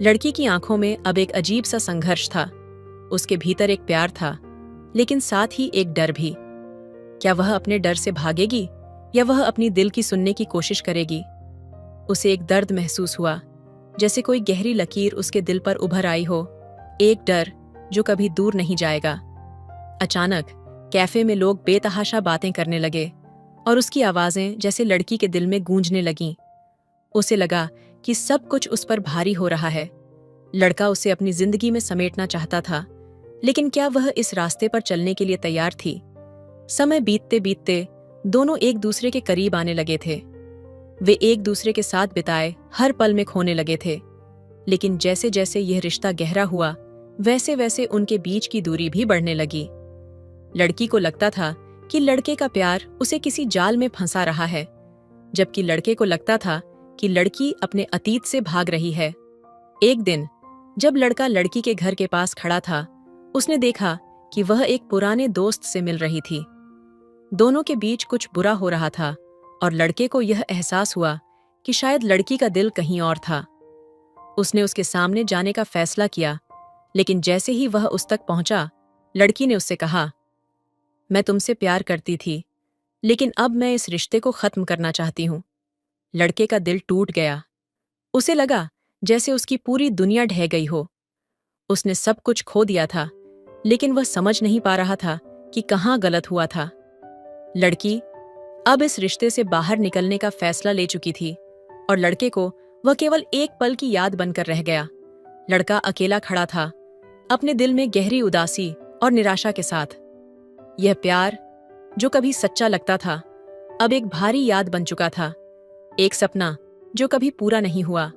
लड़की की आंखों में अब एक अजीब सा संघर्ष था। उसके भीतर एक प्यार था, लेकिन साथ ही एक डर भी। क्या वह अपने डर से भागेगी या वह अपनी दिल की सुनने की कोशिश करेगी? उसे एक दर्द महसूस हुआ, जैसे कोई गहरी लकीर उसके दिल पर उभर आई हो, एक डर जो कभी दूर नहीं जाएगा। अचानक कैफे में लोग बेतहाशा बातें करने लगे और उसकी आवाजें जैसे लड़की के दिल में गूंजने लगीं। उसे लगा कि सब कुछ उस पर भारी हो रहा है। लड़का उसे अपनी जिंदगी में समेटना चाहता था, लेकिन क्या वह इस रास्ते पर चलने के लिए तैयार थी? समय बीतते बीतते दोनों एक दूसरे के करीब आने लगे थे। वे एक दूसरे के साथ बिताए हर पल में खोने लगे थे, लेकिन जैसे जैसे यह रिश्ता गहरा हुआ, वैसे वैसे उनके बीच की दूरी भी बढ़ने लगी। लड़की को लगता था कि लड़के का प्यार उसे किसी जाल में फंसा रहा है, जबकि लड़के को लगता था कि लड़की अपने अतीत से भाग रही है। एक दिन जब लड़का लड़की के घर के पास खड़ा था, उसने देखा कि वह एक पुराने दोस्त से मिल रही थी। दोनों के बीच कुछ बुरा हो रहा था और लड़के को यह एहसास हुआ कि शायद लड़की का दिल कहीं और था। उसने उसके सामने जाने का फैसला किया, लेकिन जैसे ही वह उस तक पहुंचा, लड़की ने उससे कहा, मैं तुमसे प्यार करती थी, लेकिन अब मैं इस रिश्ते को खत्म करना चाहती हूं। लड़के का दिल टूट गया। उसे लगा जैसे उसकी पूरी दुनिया ढह गई हो। उसने सब कुछ खो दिया था, लेकिन वह समझ नहीं पा रहा था कि कहाँ गलत हुआ था। लड़की अब इस रिश्ते से बाहर निकलने का फैसला ले चुकी थी और लड़के को वह केवल एक पल की याद बनकर रह गया। लड़का अकेला खड़ा था, अपने दिल में गहरी उदासी और निराशा के साथ। यह प्यार जो कभी सच्चा लगता था, अब एक भारी याद बन चुका था, एक सपना जो कभी पूरा नहीं हुआ।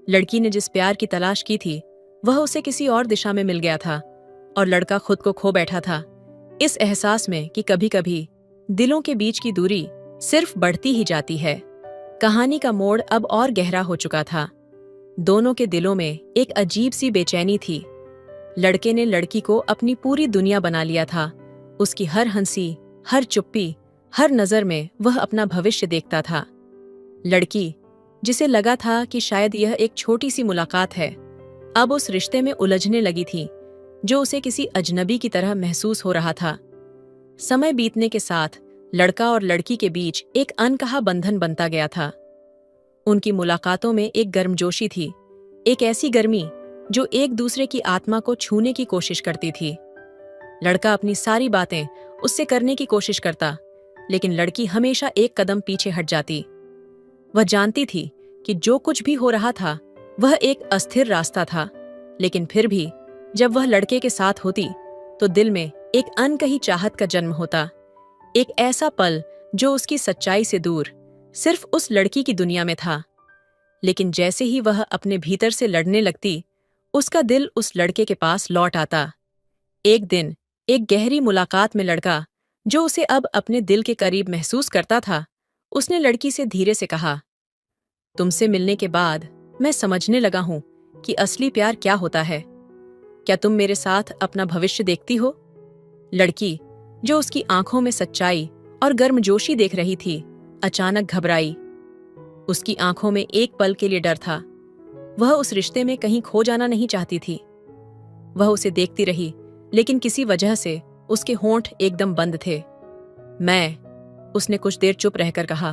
लड़की ने जिस प्यार की तलाश की थी, वह उसे किसी और दिशा में मिल गया था और लड़का खुद को खो बैठा था, इस एहसास में कि कभी-कभी दिलों के बीच की दूरी सिर्फ बढ़ती ही जाती है। कहानी का मोड़ अब और गहरा हो चुका था। दोनों के दिलों में एक अजीब सी बेचैनी थी। लड़के ने लड़की को अपनी पूरी दुनिया बना लिया था। उसकी हर हंसी, हर चुप्पी, हर नजर में वह अपना भविष्य देखता था। लड़की, जिसे लगा था कि शायद यह एक छोटी सी मुलाकात है, अब उस रिश्ते में उलझने लगी थी जो उसे किसी अजनबी की तरह महसूस हो रहा था। समय बीतने के साथ लड़का और लड़की के बीच एक अनकहा बंधन बनता गया था। उनकी मुलाकातों में एक गर्मजोशी थी, एक ऐसी गर्मी जो एक दूसरे की आत्मा को छूने की कोशिश करती थी। लड़का अपनी सारी बातें उससे करने की कोशिश करता, लेकिन लड़की हमेशा एक कदम पीछे हट जाती। वह जानती थी कि जो कुछ भी हो रहा था वह एक अस्थिर रास्ता था, लेकिन फिर भी जब वह लड़के के साथ होती तो दिल में एक अनकही चाहत का जन्म होता। एक ऐसा पल जो उसकी सच्चाई से दूर सिर्फ उस लड़की की दुनिया में था। लेकिन जैसे ही वह अपने भीतर से लड़ने लगती, उसका दिल उस लड़के के पास लौट आता। एक दिन एक गहरी मुलाकात में लड़का, जो उसे अब अपने दिल के करीब महसूस करता था, उसने लड़की से धीरे से कहा, तुमसे मिलने के बाद मैं समझने लगा हूं कि असली प्यार क्या होता है। क्या तुम मेरे साथ अपना भविष्य देखती हो? लड़की, जो उसकी आंखों में सच्चाई और गर्मजोशी देख रही थी, अचानक घबराई। उसकी आंखों में एक पल के लिए डर था। वह उस रिश्ते में कहीं खो जाना नहीं चाहती थी। वह उसे देखती रही, लेकिन किसी वजह से उसके होंठ एकदम बंद थे। उसने कुछ देर चुप रहकर कहा,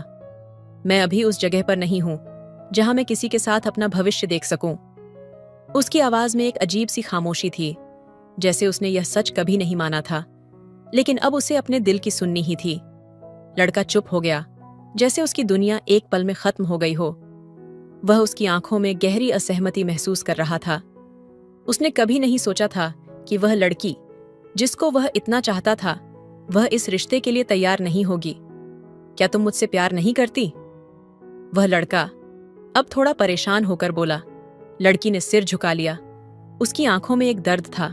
मैं अभी उस जगह पर नहीं हूं जहां मैं किसी के साथ अपना भविष्य देख सकूं। उसकी आवाज में एक अजीब सी खामोशी थी, जैसे उसने यह सच कभी नहीं माना था, लेकिन अब उसे अपने दिल की सुननी ही थी। लड़का चुप हो गया, जैसे उसकी दुनिया एक पल में खत्म हो गई हो। वह उसकी आंखों में गहरी असहमति महसूस कर रहा था। उसने कभी नहीं सोचा था कि वह लड़की, जिसको वह इतना चाहता था, वह इस रिश्ते के लिए तैयार नहीं होगी। क्या तुम मुझसे प्यार नहीं करती? वह लड़का अब थोड़ा परेशान होकर बोला। लड़की ने सिर झुका लिया। उसकी आंखों में एक दर्द था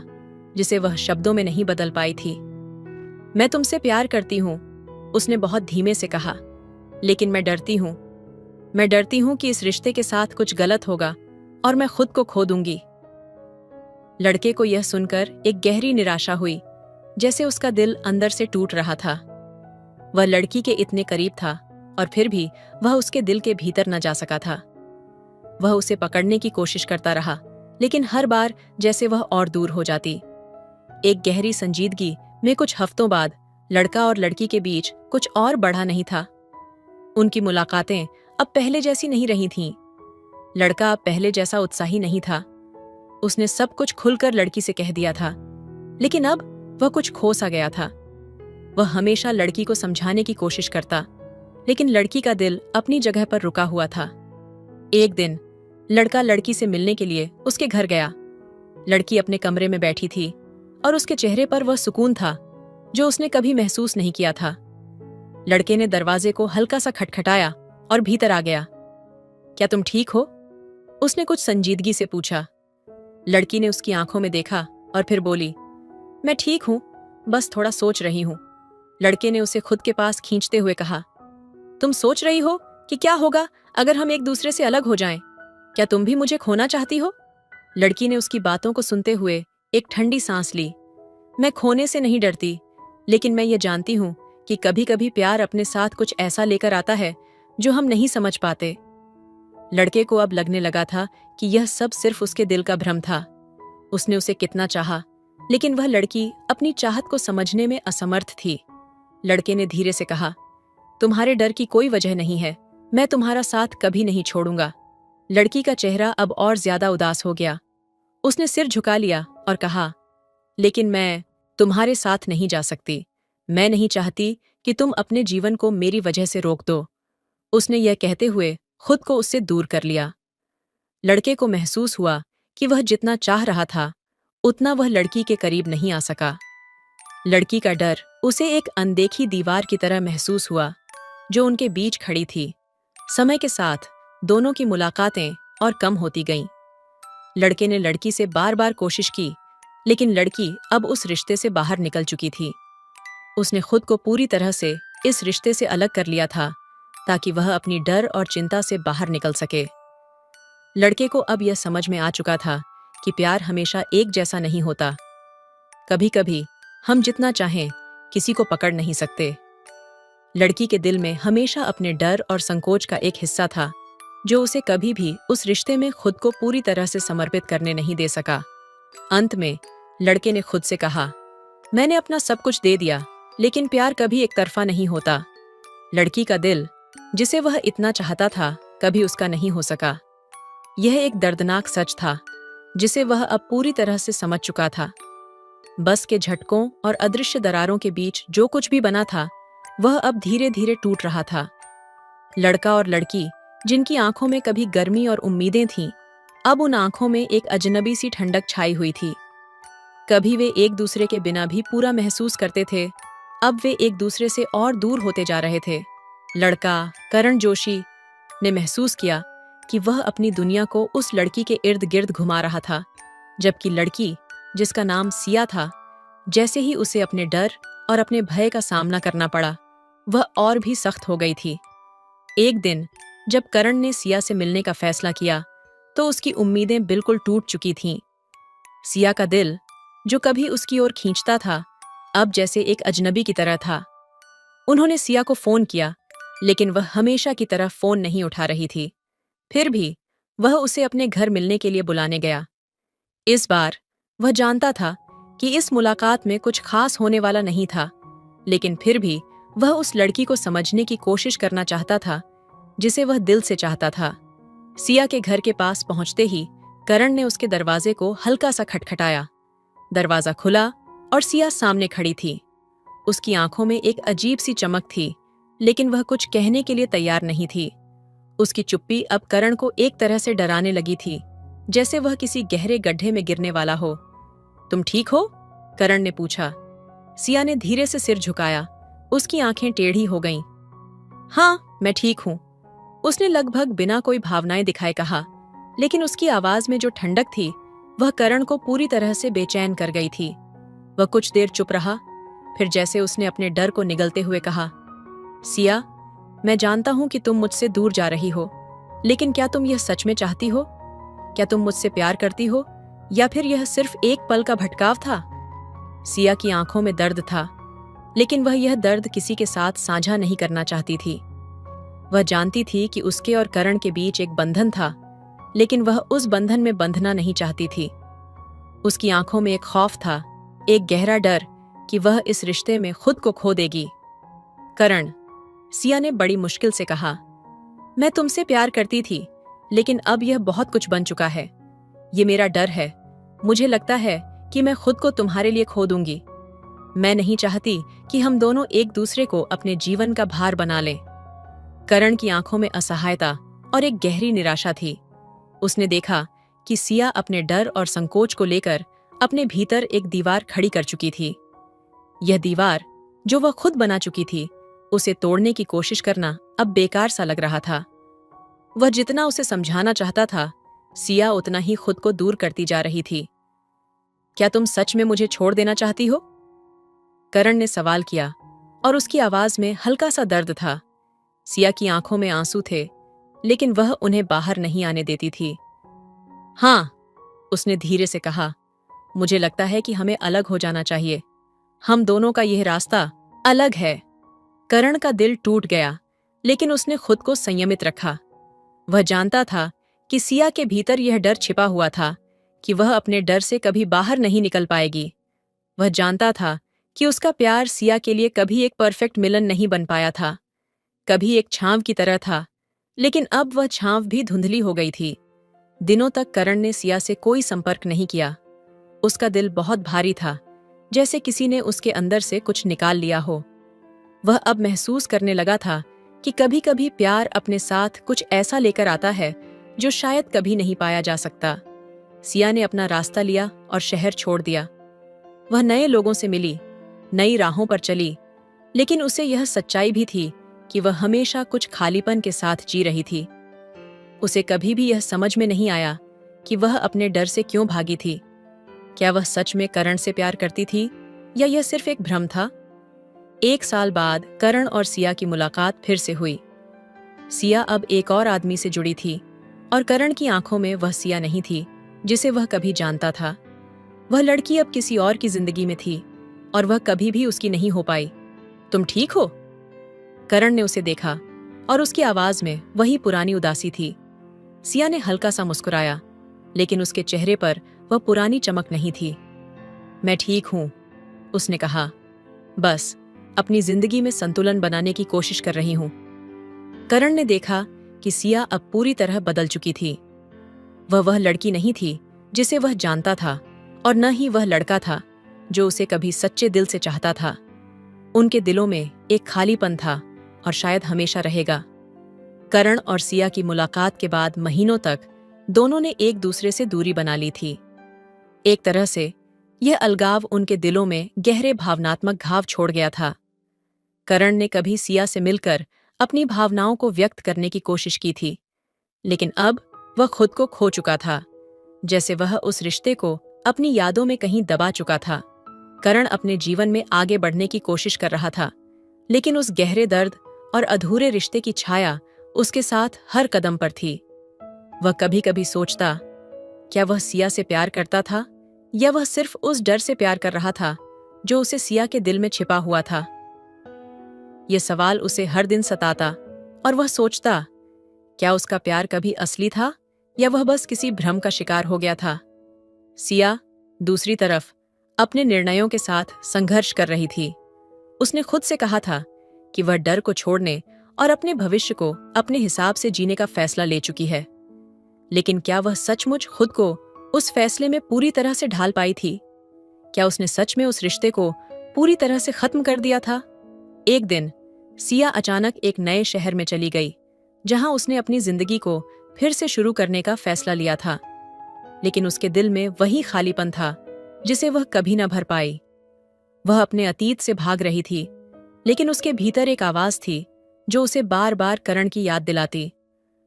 जिसे वह शब्दों में नहीं बदल पाई थी। मैं तुमसे प्यार करती हूं, उसने बहुत धीमे से कहा, लेकिन मैं डरती हूं। मैं डरती हूं कि इस रिश्ते के साथ कुछ गलत होगा और मैं खुद को खो दूंगी। लड़के को यह सुनकर एक गहरी निराशा हुई, जैसे उसका दिल अंदर से टूट रहा था। वह लड़की के इतने करीब था और फिर भी वह उसके दिल के भीतर न जा सका था। वह उसे पकड़ने की कोशिश करता रहा, लेकिन हर बार जैसे वह और दूर हो जाती। एक गहरी संजीदगी में कुछ हफ्तों बाद लड़का और लड़की के बीच कुछ और बढ़ा नहीं था। उनकी मुलाकातें अब पहले जैसी नहीं रही थीं। लड़का अब पहले जैसा उत्साही नहीं था। उसने सब कुछ खुलकर लड़की से कह दिया था, लेकिन अब वह कुछ खो सा गया था। वह हमेशा लड़की को समझाने की कोशिश करता, लेकिन लड़की का दिल अपनी जगह पर रुका हुआ था। एक दिन लड़का लड़की से मिलने के लिए उसके घर गया। लड़की अपने कमरे में बैठी थी और उसके चेहरे पर वह सुकून था जो उसने कभी महसूस नहीं किया था। लड़के ने दरवाजे को हल्का सा खटखटाया और भीतर आ गया। क्या तुम ठीक हो? उसने कुछ संजीदगी से पूछा। लड़की ने उसकी आंखों में देखा और फिर बोली, मैं ठीक हूं, बस थोड़ा सोच रही हूं। लड़के ने उसे खुद के पास खींचते हुए कहा, तुम सोच रही हो कि क्या होगा अगर हम एक दूसरे से अलग हो जाएं? क्या तुम भी मुझे खोना चाहती हो? लड़की ने उसकी बातों को सुनते हुए एक ठंडी सांस ली। मैं खोने से नहीं डरती, लेकिन मैं ये जानती हूं कि कभी कभी प्यार अपने साथ कुछ ऐसा लेकर आता है जो हम नहीं समझ पाते। लड़के को अब लगने लगा था कि यह सब सिर्फ उसके दिल का भ्रम था। उसने उसे कितना चाहा, लेकिन वह लड़की अपनी चाहत को समझने में असमर्थ थी। लड़के ने धीरे से कहा, तुम्हारे डर की कोई वजह नहीं है, मैं तुम्हारा साथ कभी नहीं छोड़ूंगा। लड़की का चेहरा अब और ज्यादा उदास हो गया। उसने सिर झुका लिया और कहा, लेकिन मैं तुम्हारे साथ नहीं जा सकती। मैं नहीं चाहती कि तुम अपने जीवन को मेरी वजह से रोक दो। उसने यह कहते हुए खुद को उससे दूर कर लिया। लड़के को महसूस हुआ कि वह जितना चाह रहा था उतना वह लड़की के करीब नहीं आ सका। लड़की का डर उसे एक अनदेखी दीवार की तरह महसूस हुआ जो उनके बीच खड़ी थी। समय के साथ दोनों की मुलाकातें और कम होती गईं। लड़के ने लड़की से बार बार कोशिश की, लेकिन लड़की अब उस रिश्ते से बाहर निकल चुकी थी। उसने खुद को पूरी तरह से इस रिश्ते से अलग कर लिया था ताकि वह अपनी डर और चिंता से बाहर निकल सके। लड़के को अब यह समझ में आ चुका था कि प्यार हमेशा एक जैसा नहीं होता। कभी कभी हम जितना चाहें किसी को पकड़ नहीं सकते। लड़की के दिल में हमेशा अपने डर और संकोच का एक हिस्सा था जो उसे कभी भी उस रिश्ते में खुद को पूरी तरह से समर्पित करने नहीं दे सका। अंत में लड़के ने खुद से कहा, मैंने अपना सब कुछ दे दिया, लेकिन प्यार कभी एक तरफा नहीं होता। लड़की का दिल, जिसे वह इतना चाहता था, कभी उसका नहीं हो सका। यह एक दर्दनाक सच था जिसे वह अब पूरी तरह से समझ चुका था। बस के झटकों और अदृश्य दरारों के बीच जो कुछ भी बना था वह अब धीरे धीरे टूट रहा था। लड़का और लड़की, जिनकी आंखों में कभी गर्मी और उम्मीदें थीं, अब उन आंखों में एक अजनबी सी ठंडक छाई हुई थी। कभी वे एक दूसरे के बिना भी पूरा महसूस करते थे, अब वे एक दूसरे से और दूर होते जा रहे थे। लड़का करण जोशी ने महसूस किया कि वह अपनी दुनिया को उस लड़की के इर्द गिर्द घुमा रहा था, जबकि लड़की, जिसका नाम सिया था, जैसे ही उसे अपने डर और अपने भय का सामना करना पड़ा, वह और भी सख्त हो गई थी। एक दिन जब करण ने सिया से मिलने का फैसला किया तो उसकी उम्मीदें बिल्कुल टूट चुकी थीं। सिया का दिल, जो कभी उसकी ओर खींचता था, अब जैसे एक अजनबी की तरह था। उन्होंने सिया को फोन किया, लेकिन वह हमेशा की तरह फोन नहीं उठा रही थी। फिर भी वह उसे अपने घर मिलने के लिए बुलाने गया। इस बार वह जानता था कि इस मुलाकात में कुछ खास होने वाला नहीं था, लेकिन फिर भी वह उस लड़की को समझने की कोशिश करना चाहता था जिसे वह दिल से चाहता था। सिया के घर के पास पहुंचते ही करण ने उसके दरवाजे को हल्का सा खटखटाया। दरवाजा खुला और सिया सामने खड़ी थी। उसकी आंखों में एक अजीब सी चमक थी, लेकिन वह कुछ कहने के लिए तैयार नहीं थी। उसकी चुप्पी अब करण को एक तरह से डराने लगी थी, जैसे वह किसी गहरे गड्ढे में गिरने वाला हो। तुम ठीक हो? करण ने पूछा। सिया ने धीरे से सिर झुकाया। उसकी आंखें टेढ़ी हो गईं। हाँ, मैं ठीक हूं, उसने लगभग बिना कोई भावनाएं दिखाए कहा, लेकिन उसकी आवाज में जो ठंडक थी वह करण को पूरी तरह से बेचैन कर गई थी। वह कुछ देर चुप रहा, फिर जैसे उसने अपने डर को निगलते हुए कहा, सिया, मैं जानता हूं कि तुम मुझसे दूर जा रही हो, लेकिन क्या तुम यह सच में चाहती हो? क्या तुम मुझसे प्यार करती हो, या फिर यह सिर्फ एक पल का भटकाव था? सिया की आंखों में दर्द था, लेकिन वह यह दर्द किसी के साथ साझा नहीं करना चाहती थी। वह जानती थी कि उसके और करण के बीच एक बंधन था, लेकिन वह उस बंधन में बंधना नहीं चाहती थी। उसकी आंखों में एक खौफ था, एक गहरा डर कि वह इस रिश्ते में खुद को खो देगी। करण, सिया ने बड़ी मुश्किल से कहा, मैं तुमसे प्यार करती थी, लेकिन अब यह बहुत कुछ बन चुका है। ये मेरा डर है। मुझे लगता है कि मैं खुद को तुम्हारे लिए खो दूंगी। मैं नहीं चाहती कि हम दोनों एक दूसरे को अपने जीवन का भार बना लें। करण की आंखों में असहायता और एक गहरी निराशा थी। उसने देखा कि सिया अपने डर और संकोच को लेकर अपने भीतर एक दीवार खड़ी कर चुकी थी। यह दीवार, जो वह खुद बना चुकी थी, उसे तोड़ने की कोशिश करना अब बेकार सा लग रहा था। वह जितना उसे समझाना चाहता था, सिया उतना ही खुद को दूर करती जा रही थी। क्या तुम सच में मुझे छोड़ देना चाहती हो? करण ने सवाल किया, और उसकी आवाज में हल्का सा दर्द था। सिया की आंखों में आंसू थे, लेकिन वह उन्हें बाहर नहीं आने देती थी। हाँ, उसने धीरे से कहा, मुझे लगता है कि हमें अलग हो जाना चाहिए। हम दोनों का यह रास्ता अलग है। करण का दिल टूट गया, लेकिन उसने खुद को संयमित रखा। वह जानता था कि सिया के भीतर यह डर छिपा हुआ था कि वह अपने डर से कभी बाहर नहीं निकल पाएगी। वह जानता था कि उसका प्यार सिया के लिए कभी एक परफेक्ट मिलन नहीं बन पाया था, कभी एक छांव की तरह था, लेकिन अब वह छांव भी धुंधली हो गई थी। दिनों तक करण ने सिया से कोई संपर्क नहीं किया। उसका दिल बहुत भारी था, जैसे किसी ने उसके अंदर से कुछ निकाल लिया हो। वह अब महसूस करने लगा था कि कभी कभी प्यार अपने साथ कुछ ऐसा लेकर आता है जो शायद कभी नहीं पाया जा सकता। सिया ने अपना रास्ता लिया और शहर छोड़ दिया। वह नए लोगों से मिली, नई राहों पर चली, लेकिन उसे यह सच्चाई भी थी कि वह हमेशा कुछ खालीपन के साथ जी रही थी। उसे कभी भी यह समझ में नहीं आया कि वह अपने डर से क्यों भागी थी। क्या वह सच में करण से प्यार करती थी, या यह सिर्फ एक भ्रम था? 1 साल बाद करण और सिया की मुलाकात फिर से हुई। सिया अब एक और आदमी से जुड़ी थी, और करण की आंखों में वह सिया नहीं थी जिसे वह कभी जानता था। वह लड़की अब किसी और की जिंदगी में थी, और वह कभी भी उसकी नहीं हो पाई। तुम ठीक हो? करण ने उसे देखा, और उसकी आवाज में वही पुरानी उदासी थी। सिया ने हल्का सा मुस्कुराया, लेकिन उसके चेहरे पर वह पुरानी चमक नहीं थी। मैं ठीक हूं, उसने कहा। बस अपनी जिंदगी में संतुलन बनाने की कोशिश कर रही हूं। करण ने देखा कि सिया अब पूरी तरह बदल चुकी थी। वह लड़की नहीं थी जिसे वह जानता था, और न ही वह लड़का था जो उसे कभी सच्चे दिल से चाहता था। उनके दिलों में एक खालीपन था, और शायद हमेशा रहेगा। करण और सिया की मुलाकात के बाद महीनों तक दोनों ने एक दूसरे से दूरी बना ली थी। एक तरह से यह अलगाव उनके दिलों में गहरे भावनात्मक घाव छोड़ गया था। करण ने कभी सिया से मिलकर अपनी भावनाओं को व्यक्त करने की कोशिश की थी, लेकिन अब वह खुद को खो चुका था, जैसे वह उस रिश्ते को अपनी यादों में कहीं दबा चुका था। करण अपने जीवन में आगे बढ़ने की कोशिश कर रहा था, लेकिन उस गहरे दर्द और अधूरे रिश्ते की छाया उसके साथ हर कदम पर थी। वह कभी कभी सोचता, क्या वह सिया से प्यार करता था, या वह सिर्फ उस डर से प्यार कर रहा था जो उसे सिया के दिल में छिपा हुआ था। यह सवाल उसे हर दिन सताता, और वह सोचता, क्या उसका प्यार कभी असली था, या वह बस किसी भ्रम का शिकार हो गया था। सिया दूसरी तरफ अपने निर्णयों के साथ संघर्ष कर रही थी। उसने खुद से कहा था कि वह डर को छोड़ने और अपने भविष्य को अपने हिसाब से जीने का फैसला ले चुकी है, लेकिन क्या वह सचमुच खुद को उस फैसले में पूरी तरह से ढाल पाई थी? क्या उसने सच में उस रिश्ते को पूरी तरह से खत्म कर दिया था? एक दिन सिया अचानक एक नए शहर में चली गई, जहां उसने अपनी जिंदगी को फिर से शुरू करने का फैसला लिया था। लेकिन उसके दिल में वही खालीपन था जिसे वह कभी न भर पाई। वह अपने अतीत से भाग रही थी, लेकिन उसके भीतर एक आवाज थी जो उसे बार बार करण की याद दिलाती।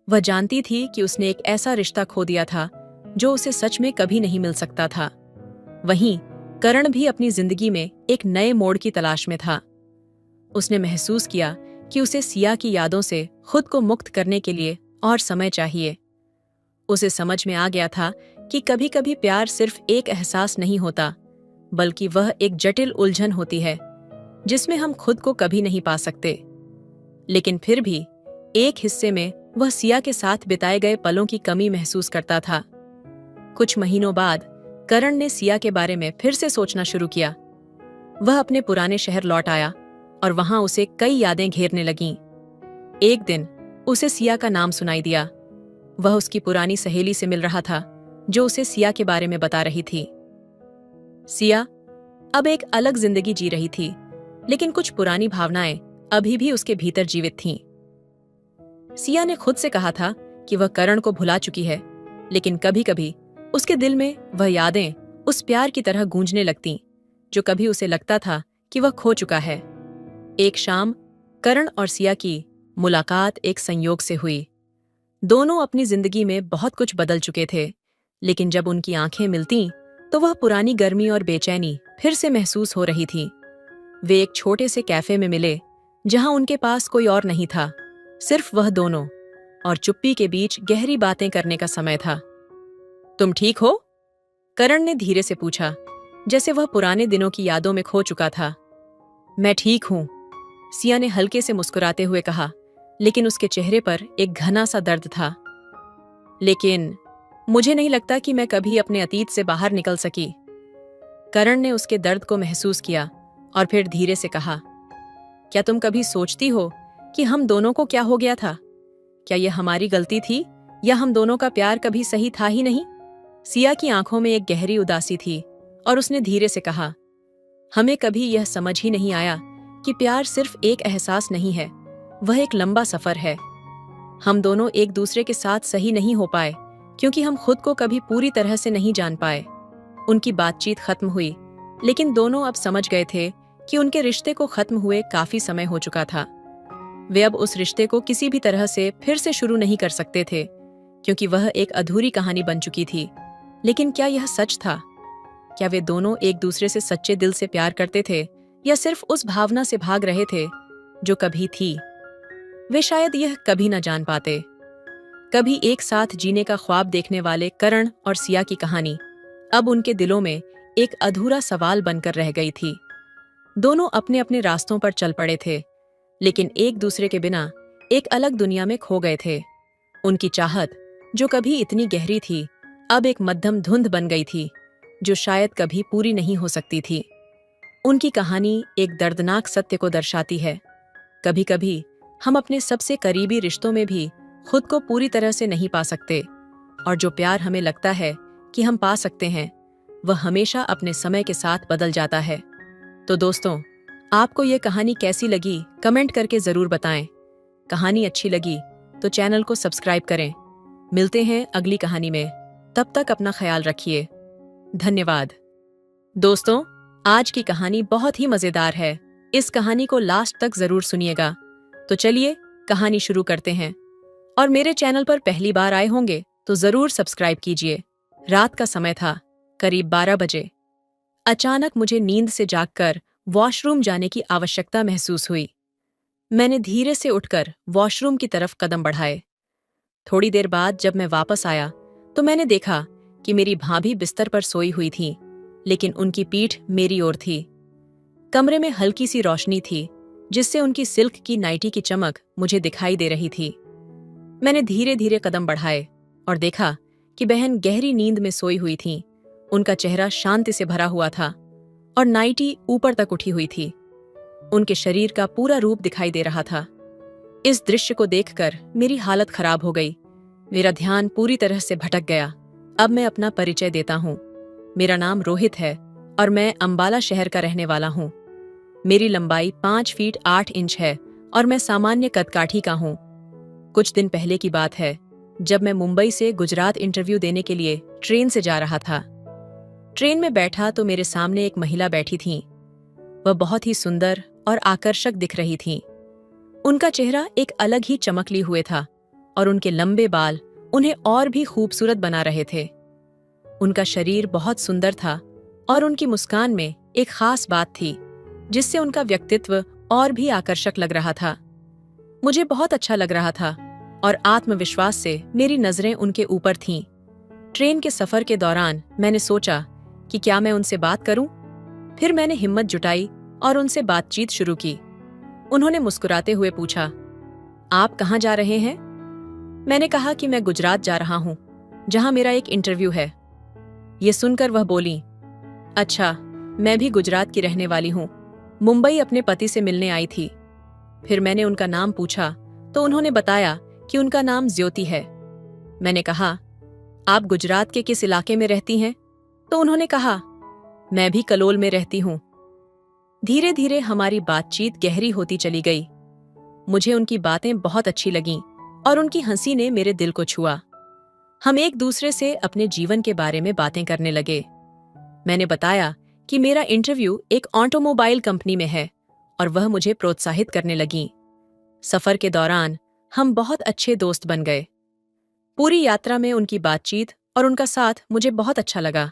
वह जानती थी कि उसने एक ऐसा रिश्ता खो दिया था जो उसे सच में कभी नहीं मिल सकता था। वहीं करण भी अपनी जिंदगी में एक नए मोड़ की तलाश में था। उसने महसूस किया कि उसे सिया की यादों से खुद को मुक्त करने के लिए और समय चाहिए। उसे समझ में आ गया था कि कभी कभी प्यार सिर्फ एक एहसास नहीं होता, बल्कि वह एक जटिल उलझन होती है जिसमें हम खुद को कभी नहीं पा सकते। लेकिन फिर भी एक हिस्से में वह सिया के साथ बिताए गए पलों की कमी महसूस करता था। कुछ महीनों बाद करण ने सिया के बारे में फिर से सोचना शुरू किया। वह अपने पुराने शहर लौट आया और वहां उसे कई यादें घेरने लगीं। एक दिन उसे सिया का नाम सुनाई दिया। वह उसकी पुरानी सहेली से मिल रहा था जो उसे सिया के बारे में बता रही थी। सिया अब एक अलग जिंदगी जी रही थी, लेकिन कुछ पुरानी भावनाएं अभी भी उसके भीतर जीवित थीं। सिया ने खुद से कहा था कि वह करण को भुला चुकी है, लेकिन कभी कभी उसके दिल में वह यादें उस प्यार की तरह गूंजने लगतीं जो कभी उसे लगता था कि वह खो चुका है। एक शाम करण और सिया की मुलाकात एक संयोग से हुई। दोनों अपनी जिंदगी में बहुत कुछ बदल चुके थे, लेकिन जब उनकी आंखें मिलतीं तो वह पुरानी गर्मी और बेचैनी फिर से महसूस हो रही थी। वे एक छोटे से कैफे में मिले जहां उनके पास कोई और नहीं था, सिर्फ वह दोनों, और चुप्पी के बीच गहरी बातें करने का समय था। तुम ठीक हो? करण ने धीरे से पूछा, जैसे वह पुराने दिनों की यादों में खो चुका था। मैं ठीक हूं, सिया ने हल्के से मुस्कुराते हुए कहा, लेकिन उसके चेहरे पर एक घना सा दर्द था। लेकिन मुझे नहीं लगता कि मैं कभी अपने अतीत से बाहर निकल सकी। करण ने उसके दर्द को महसूस किया और फिर धीरे से कहा, क्या तुम कभी सोचती हो कि हम दोनों को क्या हो गया था? क्या यह हमारी गलती थी या हम दोनों का प्यार कभी सही था ही नहीं? सिया की आंखों में एक गहरी उदासी थी और उसने धीरे से कहा, हमें कभी यह समझ ही नहीं आया कि प्यार सिर्फ एक एहसास नहीं है, वह एक लंबा सफर है। हम दोनों एक दूसरे के साथ सही नहीं हो पाए क्योंकि हम खुद को कभी पूरी तरह से नहीं जान पाए। उनकी बातचीत खत्म हुई, लेकिन दोनों अब समझ गए थे कि उनके रिश्ते को खत्म हुए काफी समय हो चुका था। वे अब उस रिश्ते को किसी भी तरह से फिर से शुरू नहीं कर सकते थे, क्योंकि वह एक अधूरी कहानी बन चुकी थी। लेकिन क्या यह सच था? क्या वे दोनों एक दूसरे से सच्चे दिल से प्यार करते थे या सिर्फ उस भावना से भाग रहे थे जो कभी थी? वे शायद यह कभी न जान पाते। कभी एक साथ जीने का ख्वाब देखने वाले करण और सिया की कहानी अब उनके दिलों में एक अधूरा सवाल बनकर रह गई थी। दोनों अपने अपने रास्तों पर चल पड़े थे, लेकिन एक दूसरे के बिना एक अलग दुनिया में खो गए थे। उनकी चाहत, जो कभी इतनी गहरी थी, अब एक मध्यम धुंध बन गई थी जो शायद कभी पूरी नहीं हो सकती थी। उनकी कहानी एक दर्दनाक सत्य को दर्शाती है। कभी कभी हम अपने सबसे करीबी रिश्तों में भी खुद को पूरी तरह से नहीं पा सकते, और जो प्यार हमें लगता है कि हम पा सकते हैं, वह हमेशा अपने समय के साथ बदल जाता है। तो दोस्तों, आपको ये कहानी कैसी लगी कमेंट करके जरूर बताएं। कहानी अच्छी लगी तो चैनल को सब्सक्राइब करें। मिलते हैं अगली कहानी में, तब तक अपना ख्याल रखिए। धन्यवाद। दोस्तों, आज की कहानी बहुत ही मजेदार है। इस कहानी को लास्ट तक जरूर सुनिएगा। तो चलिए कहानी शुरू करते हैं। और मेरे चैनल पर पहली बार आए होंगे तो जरूर सब्सक्राइब कीजिए। रात का समय था, करीब 12 बजे। अचानक मुझे नींद से जागकर वॉशरूम जाने की आवश्यकता महसूस हुई। मैंने धीरे से उठकर वॉशरूम की तरफ कदम बढ़ाए। थोड़ी देर बाद जब मैं वापस आया तो मैंने देखा कि मेरी भाभी बिस्तर पर सोई हुई थी, लेकिन उनकी पीठ मेरी ओर थी। कमरे में हल्की सी रोशनी थी, जिससे उनकी सिल्क की नाइटी की चमक मुझे दिखाई दे रही थी। मैंने धीरे धीरे कदम बढ़ाए और देखा कि बहन गहरी नींद में सोई हुई थीं। उनका चेहरा शांति से भरा हुआ था और नाइटी ऊपर तक उठी हुई थी। उनके शरीर का पूरा रूप दिखाई दे रहा था। इस दृश्य को देखकर मेरी हालत खराब हो गई। मेरा ध्यान पूरी तरह से भटक गया। अब मैं अपना परिचय देता हूँ। मेरा नाम रोहित है और मैं अंबाला शहर का रहने वाला हूँ। मेरी लंबाई 5 फीट 8 इंच है और मैं सामान्य कदकाठी का हूँ। कुछ दिन पहले की बात है, जब मैं मुंबई से गुजरात इंटरव्यू देने के लिए ट्रेन से जा रहा था। ट्रेन में बैठा तो मेरे सामने एक महिला बैठी थी। वह बहुत ही सुंदर और आकर्षक दिख रही थी। उनका चेहरा एक अलग ही चमकली हुए था और उनके लंबे बाल उन्हें और भी खूबसूरत बना रहे थे। उनका शरीर बहुत सुंदर था और उनकी मुस्कान में एक खास बात थी जिससे उनका व्यक्तित्व और भी आकर्षक लग रहा था। मुझे बहुत अच्छा लग रहा था और आत्मविश्वास से मेरी नजरें उनके ऊपर थीं। ट्रेन के सफर के दौरान मैंने सोचा कि क्या मैं उनसे बात करूं? फिर मैंने हिम्मत जुटाई और उनसे बातचीत शुरू की। उन्होंने मुस्कुराते हुए पूछा, आप कहाँ जा रहे हैं? मैंने कहा कि मैं गुजरात जा रहा हूं, जहां मेरा एक इंटरव्यू है। ये सुनकर वह बोली, अच्छा, मैं भी गुजरात की रहने वाली हूं। मुंबई अपने पति से मिलने आई थी। फिर मैंने उनका नाम पूछा तो उन्होंने बताया कि उनका नाम ज्योति है। मैंने कहा, आप गुजरात के किस इलाके में रहती हैं? तो उन्होंने कहा, मैं भी कलोल में रहती हूं। धीरे धीरे हमारी बातचीत गहरी होती चली गई। मुझे उनकी बातें बहुत अच्छी लगीं और उनकी हंसी ने मेरे दिल को छुआ। हम एक दूसरे से अपने जीवन के बारे में बातें करने लगे। मैंने बताया कि मेरा इंटरव्यू एक ऑटोमोबाइल कंपनी में है और वह मुझे प्रोत्साहित करने लगी। सफर के दौरान हम बहुत अच्छे दोस्त बन गए। पूरी यात्रा में उनकी बातचीत और उनका साथ मुझे बहुत अच्छा लगा।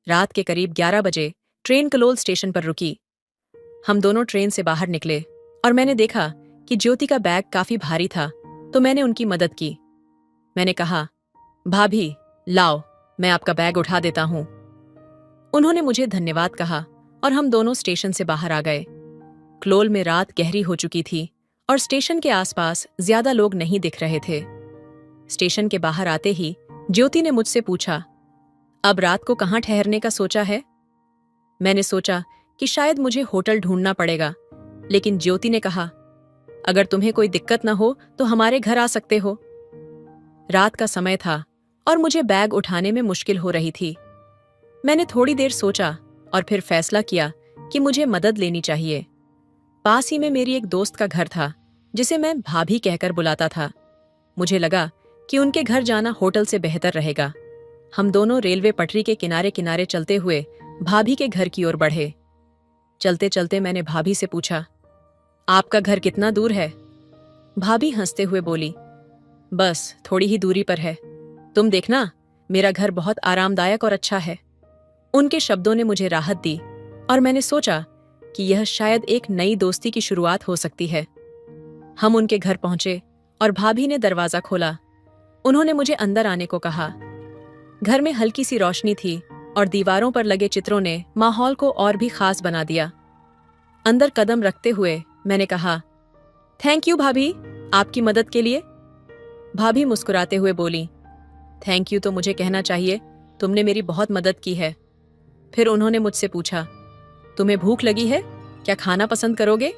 रात के करीब 11 बजे ट्रेन कलोल स्टेशन पर रुकी। हम दोनों ट्रेन से बाहर निकले और मैंने देखा कि ज्योति का बैग काफी भारी था, तो मैंने उनकी मदद की। मैंने कहा, भाभी, लाओ, मैं आपका बैग उठा देता हूं। उन्होंने मुझे धन्यवाद कहा और हम दोनों स्टेशन से बाहर आ गए। कलोल में रात गहरी हो चुकी थी और स्टेशन के आसपास ज्यादा लोग नहीं दिख रहे थे। स्टेशन के बाहर आते ही ज्योति ने मुझसे पूछा, अब रात को कहाँ ठहरने का सोचा है? मैंने सोचा कि शायद मुझे होटल ढूंढना पड़ेगा, लेकिन ज्योति ने कहा, अगर तुम्हें कोई दिक्कत न हो तो हमारे घर आ सकते हो। रात का समय था और मुझे बैग उठाने में मुश्किल हो रही थी। मैंने थोड़ी देर सोचा और फिर फैसला किया कि मुझे मदद लेनी चाहिए। पास ही में मेरी एक दोस्त का घर था जिसे मैं भाभी कहकर बुलाता था। मुझे लगा कि उनके घर जाना होटल से बेहतर रहेगा। हम दोनों रेलवे पटरी के किनारे किनारे चलते हुए भाभी के घर की ओर बढ़े। चलते चलते मैंने भाभी से पूछा, आपका घर कितना दूर है? भाभी हंसते हुए बोली, बस थोड़ी ही दूरी पर है। तुम देखना, मेरा घर बहुत आरामदायक और अच्छा है। उनके शब्दों ने मुझे राहत दी और मैंने सोचा कि यह शायद एक नई दोस्ती की शुरुआत हो सकती है। हम उनके घर पहुंचे और भाभी ने दरवाजा खोला। उन्होंने मुझे अंदर आने को कहा। घर में हल्की सी रोशनी थी और दीवारों पर लगे चित्रों ने माहौल को और भी खास बना दिया। अंदर कदम रखते हुए मैंने कहा, थैंक यू भाभी, आपकी मदद के लिए। भाभी मुस्कुराते हुए बोली, थैंक यू तो मुझे कहना चाहिए, तुमने मेरी बहुत मदद की है। फिर उन्होंने मुझसे पूछा, तुम्हें भूख लगी है? क्या खाना पसंद करोगे?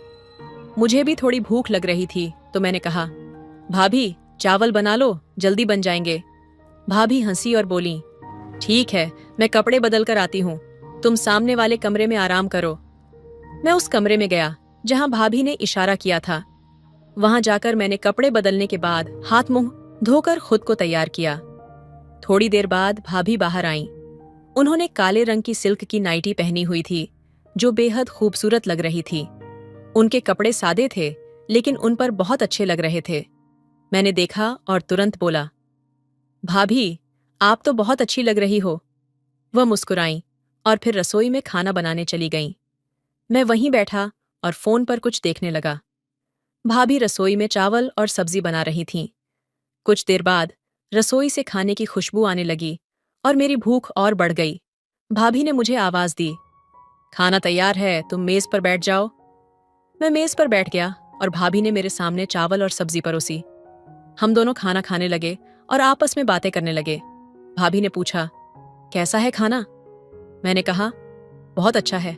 मुझे भी थोड़ी भूख लग रही थी तो मैंने कहा, भाभी, चावल बना लो, जल्दी बन जाएंगे। भाभी हंसी और बोली, ठीक है, मैं कपड़े बदल कर आती हूँ, तुम सामने वाले कमरे में आराम करो। मैं उस कमरे में गया जहां भाभी ने इशारा किया था। वहां जाकर मैंने कपड़े बदलने के बाद हाथ मुंह धोकर खुद को तैयार किया। थोड़ी देर बाद भाभी बाहर आईं। उन्होंने काले रंग की सिल्क की नाइटी पहनी हुई थी जो बेहद खूबसूरत लग रही थी। उनके कपड़े सादे थे लेकिन उन पर बहुत अच्छे लग रहे थे। मैंने देखा और तुरंत बोला, भाभी, आप तो बहुत अच्छी लग रही हो। वह मुस्कुराईं और फिर रसोई में खाना बनाने चली गईं। मैं वहीं बैठा और फोन पर कुछ देखने लगा। भाभी रसोई में चावल और सब्जी बना रही थीं। कुछ देर बाद रसोई से खाने की खुशबू आने लगी और मेरी भूख और बढ़ गई। भाभी ने मुझे आवाज दी, खाना तैयार है, तुम मेज पर बैठ जाओ। मैं मेज पर बैठ गया और भाभी ने मेरे सामने चावल और सब्जी परोसी। हम दोनों खाना खाने लगे और आपस में बातें करने लगे। भाभी ने पूछा, कैसा है खाना? मैंने कहा, बहुत अच्छा है।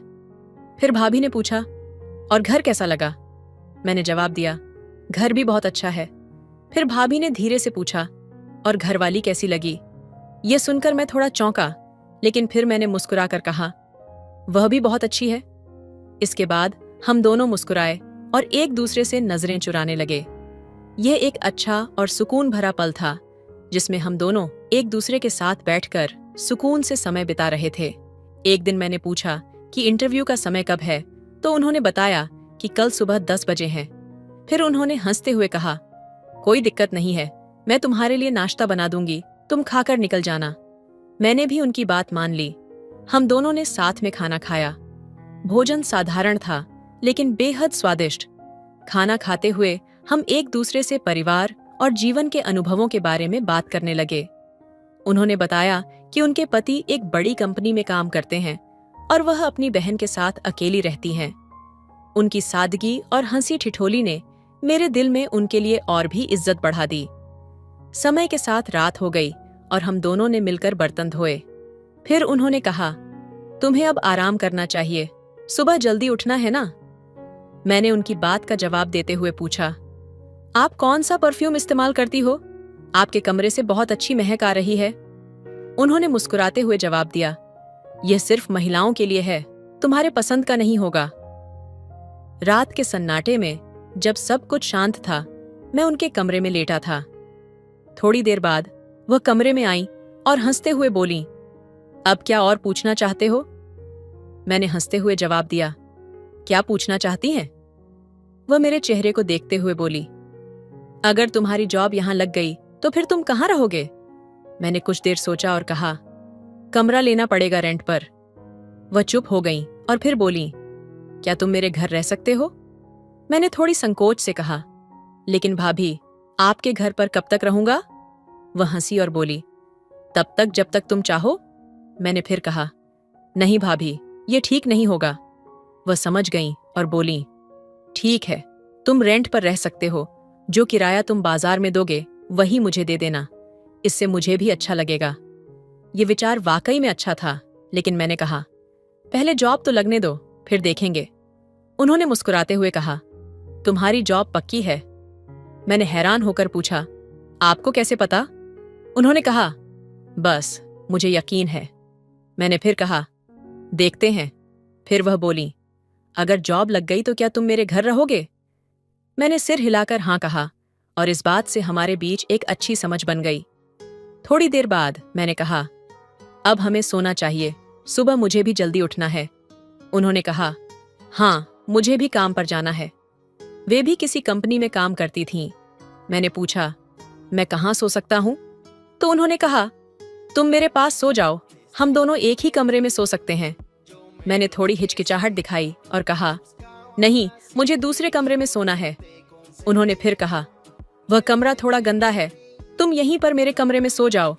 फिर भाभी ने पूछा, और घर कैसा लगा? मैंने जवाब दिया, घर भी बहुत अच्छा है। फिर भाभी ने धीरे से पूछा, और घरवाली कैसी लगी? यह सुनकर मैं थोड़ा चौंका, लेकिन फिर मैंने मुस्कुराकर कहा, वह भी बहुत अच्छी है। इसके बाद हम दोनों मुस्कुराए और एक दूसरे से नजरें चुराने लगे। यह एक अच्छा और सुकून भरा पल था, जिसमें हम दोनों एक दूसरे के साथ बैठकर सुकून से समय बिता रहे थे। एक दिन मैंने पूछा कि इंटरव्यू का समय कब है, तो उन्होंने बताया कि कल सुबह 10 बजे है। फिर उन्होंने हंसते हुए कहा, कोई दिक्कत नहीं है, मैं तुम्हारे लिए नाश्ता बना दूंगी, तुम खाकर निकल जाना। मैंने भी उनकी बात मान ली। हम दोनों ने साथ में खाना खाया। भोजन साधारण था, लेकिन बेहद स्वादिष्ट। खाना खाते हुए हम एक दूसरे से परिवार और जीवन के अनुभवों के बारे में बात करने लगे। उन्होंने बताया कि उनके पति एक बड़ी कंपनी में काम करते हैं और वह अपनी बहन के साथ अकेली रहती हैं। उनकी सादगी और हंसी ठिठोली ने मेरे दिल में उनके लिए और भी इज्जत बढ़ा दी। समय के साथ रात हो गई और हम दोनों ने मिलकर बर्तन धोए। फिर उन्होंने कहा, तुम्हें अब आराम करना चाहिए, सुबह जल्दी उठना है ना। मैंने उनकी बात का जवाब देते हुए पूछा, आप कौन सा परफ्यूम इस्तेमाल करती हो? आपके कमरे से बहुत अच्छी महक आ रही है। उन्होंने मुस्कुराते हुए जवाब दिया, यह सिर्फ महिलाओं के लिए है, तुम्हारे पसंद का नहीं होगा। रात के सन्नाटे में जब सब कुछ शांत था, मैं उनके कमरे में लेटा था। थोड़ी देर बाद वह कमरे में आई और हंसते हुए बोली, अब क्या और पूछना चाहते हो? मैंने हंसते हुए जवाब दिया, क्या पूछना चाहती हैं? वह मेरे चेहरे को देखते हुए बोली, अगर तुम्हारी जॉब यहां लग गई तो फिर तुम कहां रहोगे? मैंने कुछ देर सोचा और कहा, कमरा लेना पड़ेगा रेंट पर। वह चुप हो गई और फिर बोली, क्या तुम मेरे घर रह सकते हो? मैंने थोड़ी संकोच से कहा, लेकिन भाभी, आपके घर पर कब तक रहूंगा? वह हंसी और बोली, तब तक जब तक तुम चाहो। मैंने फिर कहा, नहीं भाभी, ये ठीक नहीं होगा। वह समझ गई और बोली, ठीक है, तुम रेंट पर रह सकते हो, जो किराया तुम बाजार में दोगे वही मुझे दे देना, इससे मुझे भी अच्छा लगेगा। ये विचार वाकई में अच्छा था, लेकिन मैंने कहा, पहले जॉब तो लगने दो, फिर देखेंगे। उन्होंने मुस्कुराते हुए कहा, तुम्हारी जॉब पक्की है? मैंने हैरान होकर पूछा, आपको कैसे पता? उन्होंने कहा, बस मुझे यकीन है। मैंने फिर कहा, देखते हैं। फिर वह बोली, अगर जॉब लग गई तो क्या तुम मेरे घर रहोगे? मैंने सिर हिलाकर हाँ कहा और इस बात से हमारे बीच एक अच्छी समझ बन गई। थोड़ी देर बाद मैंने कहा, अब हमें सोना चाहिए, सुबह मुझे भी जल्दी उठना है। उन्होंने कहा, हाँ, मुझे भी काम पर जाना है। वे भी किसी कंपनी में काम करती थीं। मैंने पूछा, मैं कहाँ सो सकता हूँ? तो उन्होंने कहा, तुम मेरे पास सो जाओ, हम दोनों एक ही कमरे में सो सकते हैं। मैंने थोड़ी हिचकिचाहट दिखाई और कहा, नहीं, मुझे दूसरे कमरे में सोना है। उन्होंने फिर कहा, वह कमरा थोड़ा गंदा है, तुम यहीं पर मेरे कमरे में सो जाओ।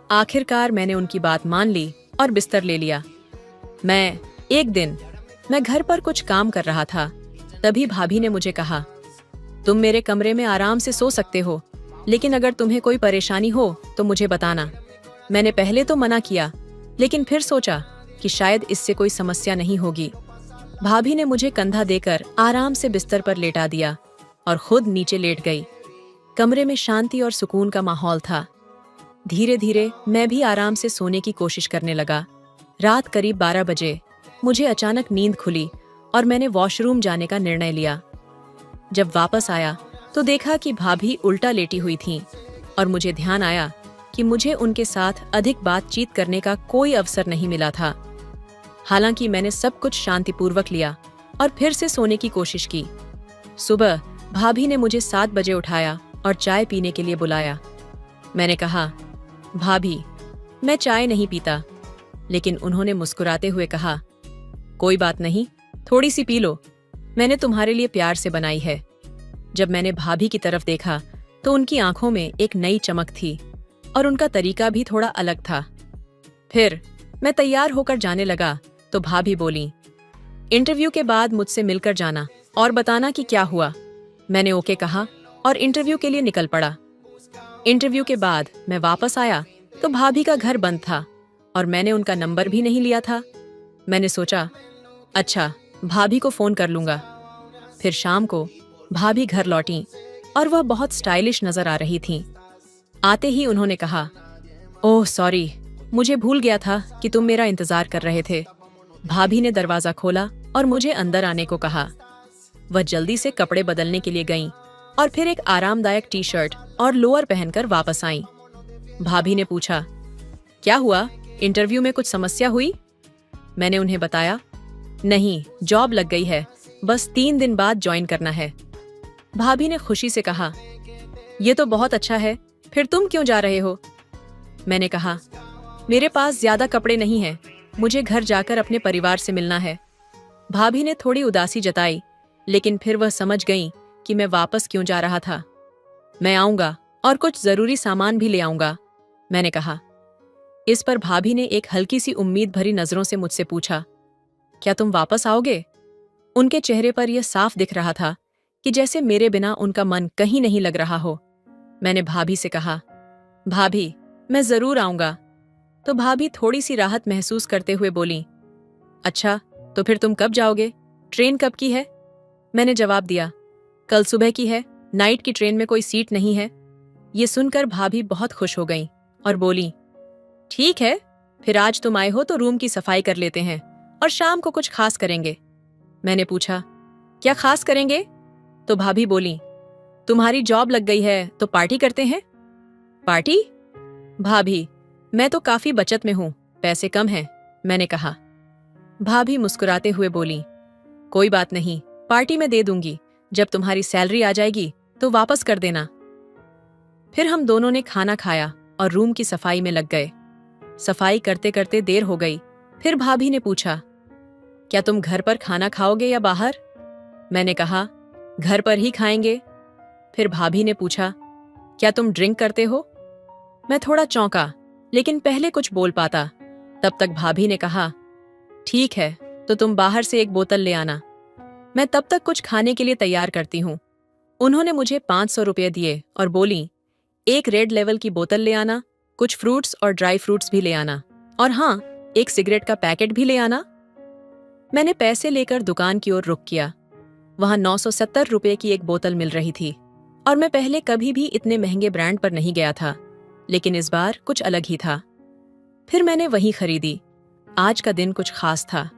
आखिरकार मैंने उनकी बात मान ली और बिस्तर ले लिया। एक दिन मैं घर पर कुछ काम कर रहा था, तभी भाभी ने मुझे कहा, तुम मेरे कमरे में आराम से सो सकते हो, लेकिन अगर तुम्हें कोई परेशानी हो तो मुझे बताना। मैंने पहले तो मना किया, लेकिन फिर सोचा कि शायद इससे कोई समस्या नहीं होगी। भाभी ने मुझे कंधा देकर आराम से बिस्तर पर लेटा दिया और खुद नीचे लेट गई। कमरे में शांति और सुकून का माहौल था। धीरे धीरे मैं भी आराम से सोने की कोशिश करने लगा। रात करीब 12 बजे मुझे अचानक नींद खुली और मैंने वॉशरूम जाने का निर्णय लिया। जब वापस आया तो देखा कि भाभी उल्टा लेटी हुई थीं और मुझे ध्यान आया कि मुझे उनके साथ अधिक बातचीत करने का कोई अवसर नहीं मिला था। हालांकि मैंने सब कुछ शांतिपूर्वक लिया और फिर से सोने की कोशिश की। सुबह भाभी ने मुझे 7 बजे उठाया और चाय पीने के लिए बुलाया। मैंने कहा, भाभी, मैं चाय नहीं पीता, लेकिन उन्होंने मुस्कुराते हुए कहा, कोई बात नहीं, थोड़ी सी पी लो, मैंने तुम्हारे लिए प्यार से बनाई है। जब मैंने भाभी की तरफ देखा तो उनकी आंखों में एक नई चमक थी और उनका तरीका भी थोड़ा अलग था। फिर मैं तैयार होकर जाने लगा तो भाभी बोली, इंटरव्यू के बाद मुझसे मिलकर जाना और बताना कि क्या हुआ। मैंने ओके कहा और इंटरव्यू के लिए निकल पड़ा। इंटरव्यू के बाद मैं वापस आया तो भाभी का घर बंद था और मैंने उनका नंबर भी नहीं लिया था। मैंने सोचा, अच्छा, भाभी को फोन कर लूंगा। फिर शाम को भाभी घर लौटी और वह बहुत स्टाइलिश नजर आ रही थीं। आते ही उन्होंने कहा, ओह सॉरी, मुझे भूल गया था कि तुम मेरा इंतजार कर रहे थे। भाभी ने दरवाजा खोला और मुझे अंदर आने को कहा। वह जल्दी से कपड़े बदलने के लिए गईं और फिर एक आरामदायक टी शर्ट और लोअर पहनकर वापस आईं। भाभी ने पूछा, क्या हुआ, इंटरव्यू में कुछ समस्या हुई? मैंने उन्हें बताया, नहीं, जॉब लग गई है, बस 3 दिन बाद ज्वाइन करना है। भाभी ने खुशी से कहा, ये तो बहुत अच्छा है, फिर तुम क्यों जा रहे हो? मैंने कहा, मेरे पास ज्यादा कपड़े नहीं हैं, मुझे घर जाकर अपने परिवार से मिलना है। भाभी ने थोड़ी उदासी जताई, लेकिन फिर वह समझ गईं कि मैं वापस क्यों जा रहा था। मैं आऊंगा और कुछ जरूरी सामान भी ले आऊंगा, मैंने कहा। इस पर भाभी ने एक हल्की सी उम्मीद भरी नजरों से मुझसे पूछा, क्या तुम वापस आओगे? उनके चेहरे पर यह साफ दिख रहा था कि जैसे मेरे बिना उनका मन कहीं नहीं लग रहा हो। मैंने भाभी से कहा, भाभी, मैं जरूर आऊंगा। तो भाभी थोड़ी सी राहत महसूस करते हुए बोली, अच्छा, तो फिर तुम कब जाओगे? ट्रेन कब की है? मैंने जवाब दिया, कल सुबह की है, नाइट की ट्रेन में कोई सीट नहीं है। ये सुनकर भाभी बहुत खुश हो गईं और बोली, ठीक है, फिर आज तुम आए हो तो रूम की सफाई कर लेते हैं और शाम को कुछ खास करेंगे। मैंने पूछा, क्या खास करेंगे? तो भाभी बोली, तुम्हारी जॉब लग गई है तो पार्टी करते हैं। पार्टी? भाभी, मैं तो काफी बचत में हूं, पैसे कम हैं, मैंने कहा। भाभी मुस्कुराते हुए बोली, कोई बात नहीं, पार्टी में दे दूंगी, जब तुम्हारी सैलरी आ जाएगी तो वापस कर देना। फिर हम दोनों ने खाना खाया और रूम की सफाई में लग गए। सफाई करते करते देर हो गई। फिर भाभी ने पूछा, क्या तुम घर पर खाना खाओगे या बाहर? मैंने कहा, घर पर ही खाएंगे। फिर भाभी ने पूछा, क्या तुम ड्रिंक करते हो? मैं थोड़ा चौंका, लेकिन पहले कुछ बोल पाता। तब तक भाभी ने कहा, ठीक है, तो तुम बाहर से एक बोतल ले आना, मैं तब तक कुछ खाने के लिए तैयार करती हूँ। उन्होंने मुझे 500 रुपये दिए और बोली, एक रेड लेवल की बोतल ले आना, कुछ फ्रूट्स और ड्राई फ्रूट्स भी ले आना, और हाँ, एक सिगरेट का पैकेट भी ले आना। मैंने पैसे लेकर दुकान की ओर रुख किया। वहां 970 रुपये की एक बोतल मिल रही थी और मैं पहले कभी भी इतने महंगे ब्रांड पर नहीं गया था, लेकिन इस बार कुछ अलग ही था। फिर मैंने वही खरीदी। आज का दिन कुछ खास था।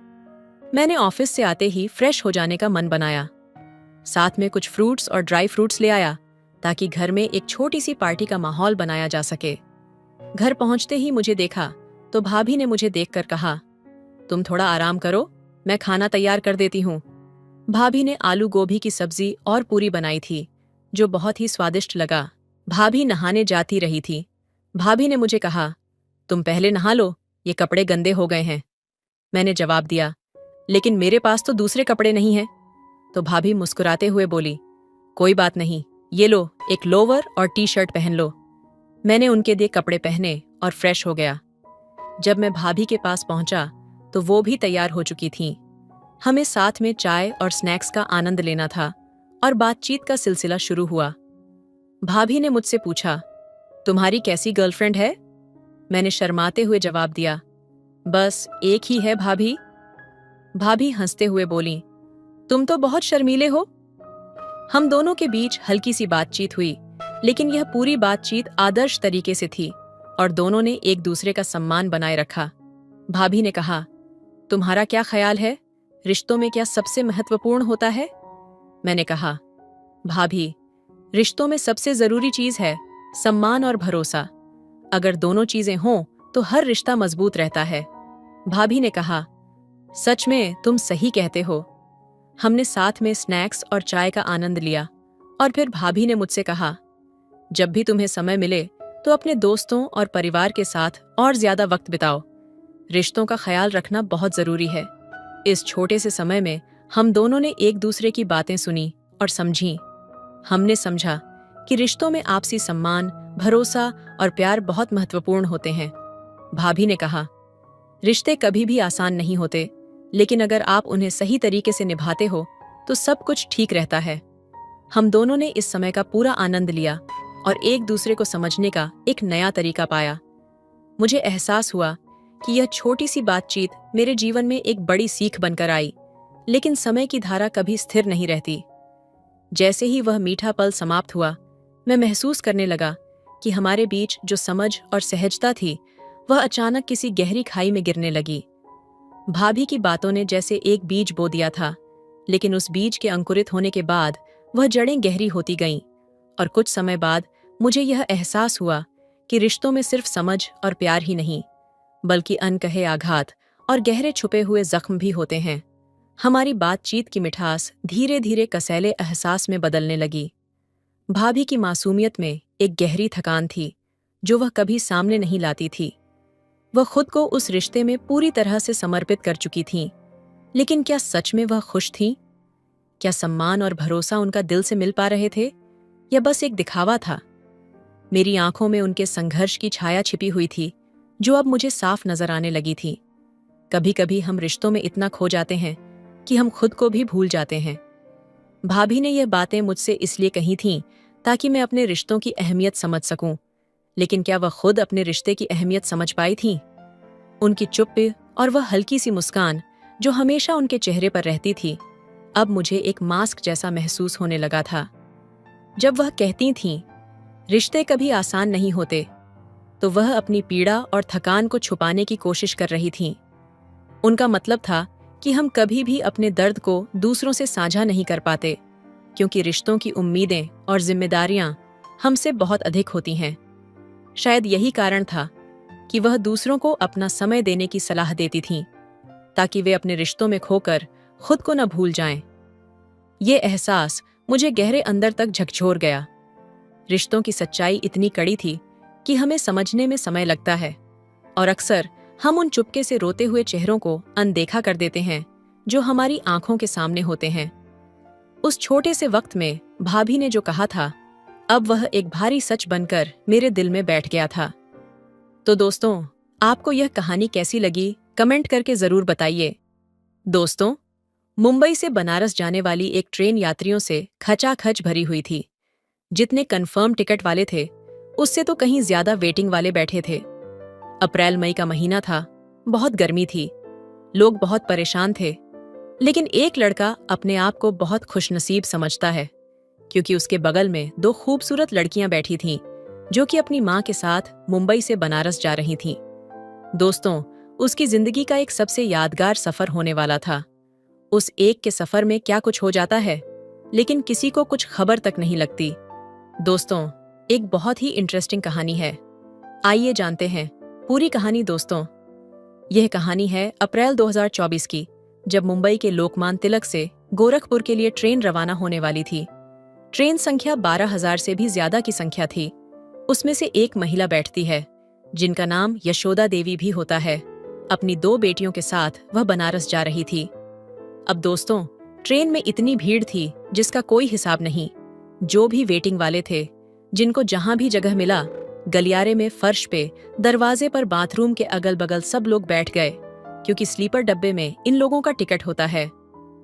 मैंने ऑफिस से आते ही फ्रेश हो जाने का मन बनाया। साथ में कुछ फ्रूट्स और ड्राई फ्रूट्स ले आया ताकि घर में एक छोटी सी पार्टी का माहौल बनाया जा सके। घर पहुंचते ही मुझे देखा तो भाभी ने मुझे देखकर कहा, तुम थोड़ा आराम करो, मैं खाना तैयार कर देती हूँ। भाभी ने आलू गोभी की सब्जी और पूरी बनाई थी, जो बहुत ही स्वादिष्ट लगा। भाभी नहाने जाती रही थी। भाभी ने मुझे कहा, तुम पहले नहा लो, ये कपड़े गंदे हो गए हैं। मैंने जवाब दिया, लेकिन मेरे पास तो दूसरे कपड़े नहीं हैं। तो भाभी मुस्कुराते हुए बोली, कोई बात नहीं, ये लो, एक लोवर और टी शर्ट पहन लो। मैंने उनके दिए कपड़े पहने और फ्रेश हो गया। जब मैं भाभी के पास पहुंचा तो वो भी तैयार हो चुकी थीं। हमें साथ में चाय और स्नैक्स का आनंद लेना था और बातचीत का सिलसिला शुरू हुआ। भाभी ने मुझसे पूछा, तुम्हारी कैसी गर्लफ्रेंड है? मैंने शर्माते हुए जवाब दिया, बस एक ही है भाभी। भाभी हंसते हुए बोली, तुम तो बहुत शर्मीले हो। हम दोनों के बीच हल्की सी बातचीत हुई, लेकिन यह पूरी बातचीत आदर्श तरीके से थी और दोनों ने एक दूसरे का सम्मान बनाए रखा। भाभी ने कहा, तुम्हारा क्या ख्याल है, रिश्तों में क्या सबसे महत्वपूर्ण होता है? मैंने कहा, भाभी, रिश्तों में सबसे जरूरी चीज है सम्मान और भरोसा। अगर दोनों चीजें हों तो हर रिश्ता मजबूत रहता है। भाभी ने कहा, सच में तुम सही कहते हो। हमने साथ में स्नैक्स और चाय का आनंद लिया और फिर भाभी ने मुझसे कहा, जब भी तुम्हें समय मिले तो अपने दोस्तों और परिवार के साथ और ज्यादा वक्त बिताओ। रिश्तों का ख्याल रखना बहुत जरूरी है। इस छोटे से समय में हम दोनों ने एक दूसरे की बातें सुनी और समझी। हमने समझा कि रिश्तों में आपसी सम्मान, भरोसा और प्यार बहुत महत्वपूर्ण होते हैं। भाभी ने कहा, रिश्ते कभी भी आसान नहीं होते, लेकिन अगर आप उन्हें सही तरीके से निभाते हो तो सब कुछ ठीक रहता है। हम दोनों ने इस समय का पूरा आनंद लिया और एक दूसरे को समझने का एक नया तरीका पाया। मुझे एहसास हुआ कि यह छोटी सी बातचीत मेरे जीवन में एक बड़ी सीख बनकर आई, लेकिन समय की धारा कभी स्थिर नहीं रहती। जैसे ही वह मीठा पल समाप्त हुआ, मैं महसूस करने लगा कि हमारे बीच जो समझ और सहजता थी, वह अचानक किसी गहरी खाई में गिरने लगी। भाभी की बातों ने जैसे एक बीज बो दिया था, लेकिन उस बीज के अंकुरित होने के बाद वह जड़ें गहरी होती गईं और कुछ समय बाद मुझे यह एहसास हुआ कि रिश्तों में सिर्फ समझ और प्यार ही नहीं, बल्कि अनकहे आघात और गहरे छुपे हुए जख्म भी होते हैं। हमारी बातचीत की मिठास धीरे धीरे कसैले एहसास में बदलने लगी। भाभी की मासूमियत में एक गहरी थकान थी जो वह कभी सामने नहीं लाती थी। वह खुद को उस रिश्ते में पूरी तरह से समर्पित कर चुकी थीं, लेकिन क्या सच में वह खुश थीं? क्या सम्मान और भरोसा उनका दिल से मिल पा रहे थे, या बस एक दिखावा था? मेरी आंखों में उनके संघर्ष की छाया छिपी हुई थी, जो अब मुझे साफ नजर आने लगी थी। कभी कभी हम रिश्तों में इतना खो जाते हैं कि हम खुद को भी भूल जाते हैं। भाभी ने यह बातें मुझसे इसलिए कही थीं ताकि मैं अपने रिश्तों की अहमियत समझ सकूं, लेकिन क्या वह खुद अपने रिश्ते की अहमियत समझ पाई थीं? उनकी चुप्पी और वह हल्की सी मुस्कान जो हमेशा उनके चेहरे पर रहती थी, अब मुझे एक मास्क जैसा महसूस होने लगा था। जब वह कहती थीं, रिश्ते कभी आसान नहीं होते, तो वह अपनी पीड़ा और थकान को छुपाने की कोशिश कर रही थीं। उनका मतलब था कि हम कभी भी अपने दर्द को दूसरों से साझा नहीं कर पाते, क्योंकि रिश्तों की उम्मीदें और जिम्मेदारियां हमसे बहुत अधिक होती हैं। शायद यही कारण था कि वह दूसरों को अपना समय देने की सलाह देती थीं, ताकि वे अपने रिश्तों में खोकर खुद को न भूल जाएं। ये एहसास मुझे गहरे अंदर तक झकझोर गया। रिश्तों की सच्चाई इतनी कड़ी थी कि हमें समझने में समय लगता है, और अक्सर हम उन चुपके से रोते हुए चेहरों को अनदेखा कर देते हैं जो हमारी आंखों के सामने होते हैं। उस छोटे से वक्त में भाभी ने जो कहा था, अब वह एक भारी सच बनकर मेरे दिल में बैठ गया था। तो दोस्तों, आपको यह कहानी कैसी लगी, कमेंट करके जरूर बताइए। दोस्तों, मुंबई से बनारस जाने वाली एक ट्रेन यात्रियों से खचाखच भरी हुई थी। जितने कंफर्म टिकट वाले थे, उससे तो कहीं ज्यादा वेटिंग वाले बैठे थे। अप्रैल मई का महीना था, बहुत गर्मी थी, लोग बहुत परेशान थे, लेकिन एक लड़का अपने आप को बहुत खुशनसीब समझता है, क्योंकि उसके बगल में दो खूबसूरत लड़कियां बैठी थीं, जो कि अपनी मां के साथ मुंबई से बनारस जा रही थीं। दोस्तों, उसकी जिंदगी का एक सबसे यादगार सफर होने वाला था। उस एक के सफर में क्या कुछ हो जाता है, लेकिन किसी को कुछ खबर तक नहीं लगती। दोस्तों, एक बहुत ही इंटरेस्टिंग कहानी है। आइए जानते हैं पूरी कहानी। दोस्तों, यह कहानी है अप्रैल 2024 की, जब मुंबई के लोकमान्य तिलक से गोरखपुर के लिए ट्रेन रवाना होने वाली थी। ट्रेन संख्या 12,000 से भी ज्यादा की संख्या थी। उसमें से एक महिला बैठती है, जिनका नाम यशोदा देवी भी होता है। अपनी 2 बेटियों के साथ वह बनारस जा रही थी। अब दोस्तों, ट्रेन में इतनी भीड़ थी जिसका कोई हिसाब नहीं। जो भी वेटिंग वाले थे, जिनको जहां भी जगह मिला, गलियारे में, फर्श पे, दरवाजे पर, बाथरूम के अगल बगल सब लोग बैठ गए, क्योंकि स्लीपर डब्बे में इन लोगों का टिकट होता है।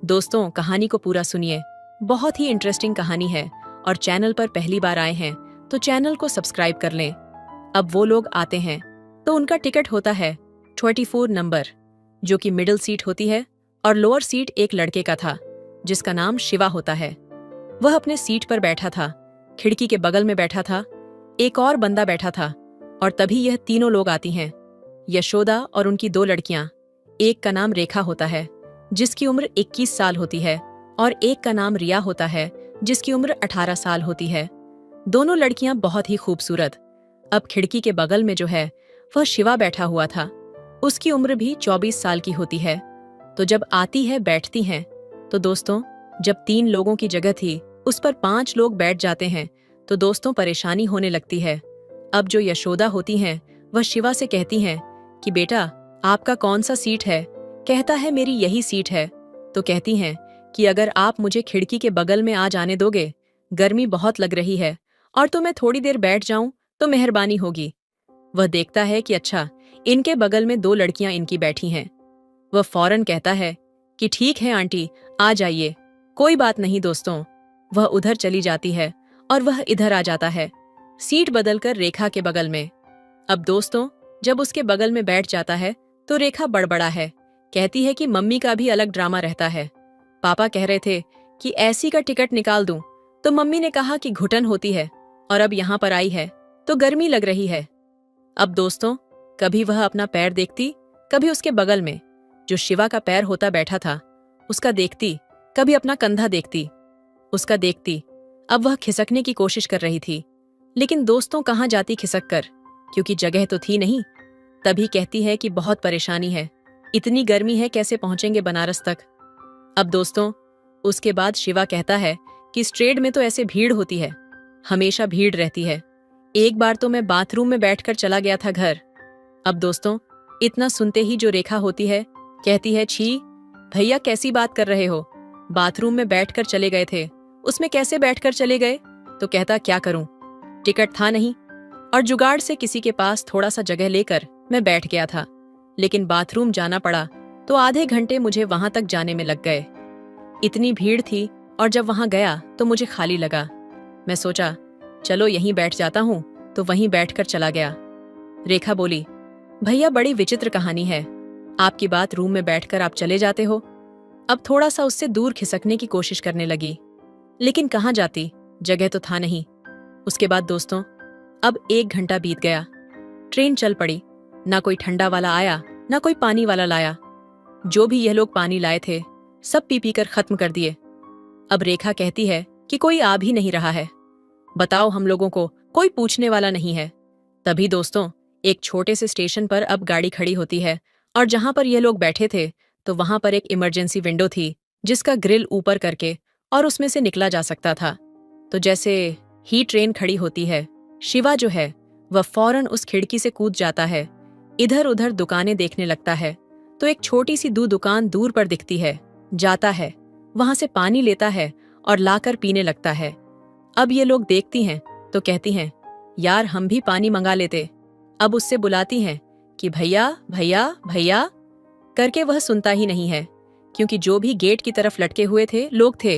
दोस्तों, कहानी को पूरा सुनिए, बहुत ही इंटरेस्टिंग कहानी है। और चैनल पर पहली बार आए हैं तो चैनल को सब्सक्राइब कर लें। अब वो लोग आते हैं तो उनका टिकट होता है 24 नंबर, जो कि मिडिल सीट होती है, और लोअर सीट एक लड़के का था जिसका नाम शिवा होता है। वह अपने सीट पर बैठा था। खिड़की के बगल में बैठा था एक और बंदा बैठा था, और तभी यह तीनों लोग आती हैं, यशोदा और उनकी 2 लड़कियां। एक का नाम रेखा होता है, जिसकी उम्र 21 साल होती है, और एक का नाम रिया होता है, जिसकी उम्र 18 साल होती है। दोनों लड़कियां बहुत ही खूबसूरत। अब खिड़की के बगल में जो है वह शिवा बैठा हुआ था। उसकी उम्र भी 24 साल की होती है। तो जब आती है, बैठती हैं, तो दोस्तों, जब 3 लोगों की जगह थी उस पर 5 लोग बैठ जाते हैं, तो दोस्तों परेशानी होने लगती है। अब जो यशोदा होती हैं, वह शिवा से कहती हैं कि बेटा, आपका कौन सा सीट है? कहता है मेरी यही सीट है। तो कहती हैं कि अगर आप मुझे खिड़की के बगल में आ जाने दोगे, गर्मी बहुत लग रही है, और तो मैं थोड़ी देर बैठ जाऊं तो मेहरबानी होगी। वह देखता है कि अच्छा, इनके बगल में 2 लड़कियां इनकी बैठी हैं। वह फौरन कहता है कि ठीक है आंटी, आ जाइए, कोई बात नहीं। दोस्तों, वह उधर चली जाती है और वह इधर आ जाता है, सीट बदलकर रेखा के बगल में। अब दोस्तों, जब उसके बगल में बैठ जाता है तो रेखा बड़बड़ा है, कहती है कि मम्मी का भी अलग ड्रामा रहता है। पापा कह रहे थे कि ऐसी का टिकट निकाल दूं, तो मम्मी ने कहा कि घुटन होती है, और अब यहाँ पर आई है तो गर्मी लग रही है। अब दोस्तों, कभी वह अपना पैर देखती, कभी उसके बगल में, जो शिवा का पैर होता बैठा था, उसका देखती, कभी अपना कंधा देखती, उसका देखती। अब वह खिसकने की कोशिश कर रही थी, लेकिन दोस्तों कहाँ जाती खिसक कर, क्योंकि जगह तो थी नहीं। तभी कहती है कि बहुत परेशानी है, इतनी गर्मी है, कैसे पहुंचेंगे बनारस तक। अब दोस्तों उसके बाद शिवा कहता है कि इस ट्रेड में तो ऐसे भीड़ होती है, हमेशा भीड़ रहती है। एक बार तो मैं बाथरूम में बैठकर चला गया था घर। अब दोस्तों इतना सुनते ही जो रेखा होती है कहती है, छी भैया कैसी बात कर रहे हो, बाथरूम में बैठकर चले गए थे, उसमें कैसे बैठकर चले गए। तो कहता क्या करूं, टिकट था नहीं और जुगाड़ से किसी के पास थोड़ा सा जगह लेकर मैं बैठ गया था, लेकिन बाथरूम जाना पड़ा तो आधे घंटे मुझे वहां तक जाने में लग गए। इतनी भीड़ थी और जब वहां गया तो मुझे खाली लगा। मैं सोचा चलो यहीं बैठ जाता हूं, तो वहीं बैठकर चला गया। रेखा बोली, भैया बड़ी विचित्र कहानी है, आपकी बात रूम में बैठकर आप चले जाते हो। अब थोड़ा सा उससे दूर खिसकने की कोशिश करने लगी, लेकिन कहाँ जाती, जगह तो था नहीं। उसके बाद दोस्तों अब 1 घंटा बीत गया। ट्रेन चल पड़ी, ना कोई ठंडा वाला आया, ना कोई पानी वाला लाया। जो भी यह लोग पानी लाए थे सब पी पी कर खत्म कर दिए। अब रेखा कहती है कि कोई आ भी नहीं रहा है, बताओ हम लोगों को कोई पूछने वाला नहीं है। तभी दोस्तों एक छोटे से स्टेशन पर अब गाड़ी खड़ी होती है और जहां पर ये लोग बैठे थे तो वहां पर एक इमरजेंसी विंडो थी जिसका ग्रिल ऊपर करके और उसमें से निकला जा सकता था। तो जैसे ही ट्रेन खड़ी होती है, शिवा जो है वह फौरन उस खिड़की से कूद जाता है, इधर उधर दुकानें देखने लगता है। तो एक छोटी सी दुकान दूर पर दिखती है, जाता है, वहां से पानी लेता है और लाकर पीने लगता है। अब ये लोग देखती हैं तो कहती हैं, यार हम भी पानी मंगा लेते। अब उससे बुलाती हैं कि भैया भैया भैया करके, वह सुनता ही नहीं है, क्योंकि जो भी गेट की तरफ लटके हुए थे लोग थे,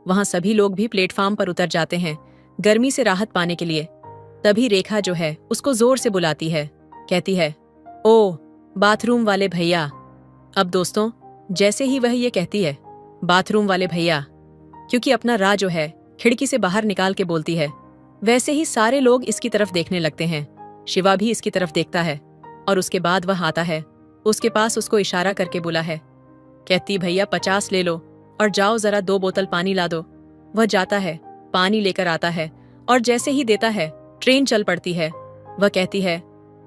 वहां सभी लोग भी प्लेटफार्म पर उतर जाते हैं गर्मी से राहत पाने के लिए। तभी रेखा जो है उसको जोर से बुलाती है, कहती है, ओ बाथरूम वाले भैया। अब दोस्तों जैसे ही वह ये कहती है बाथरूम वाले भैया, क्योंकि अपना राह जो है खिड़की से बाहर निकाल के बोलती है, वैसे ही सारे लोग इसकी तरफ देखने लगते हैं। शिवा भी इसकी तरफ देखता है और उसके बाद वह आता है, उसके पास उसको इशारा करके बोला है, कहती भैया 50 ले लो और जाओ जरा 2 बोतल पानी ला दो। वह जाता है, पानी लेकर आता है और जैसे ही देता है ट्रेन चल पड़ती है। वह कहती है,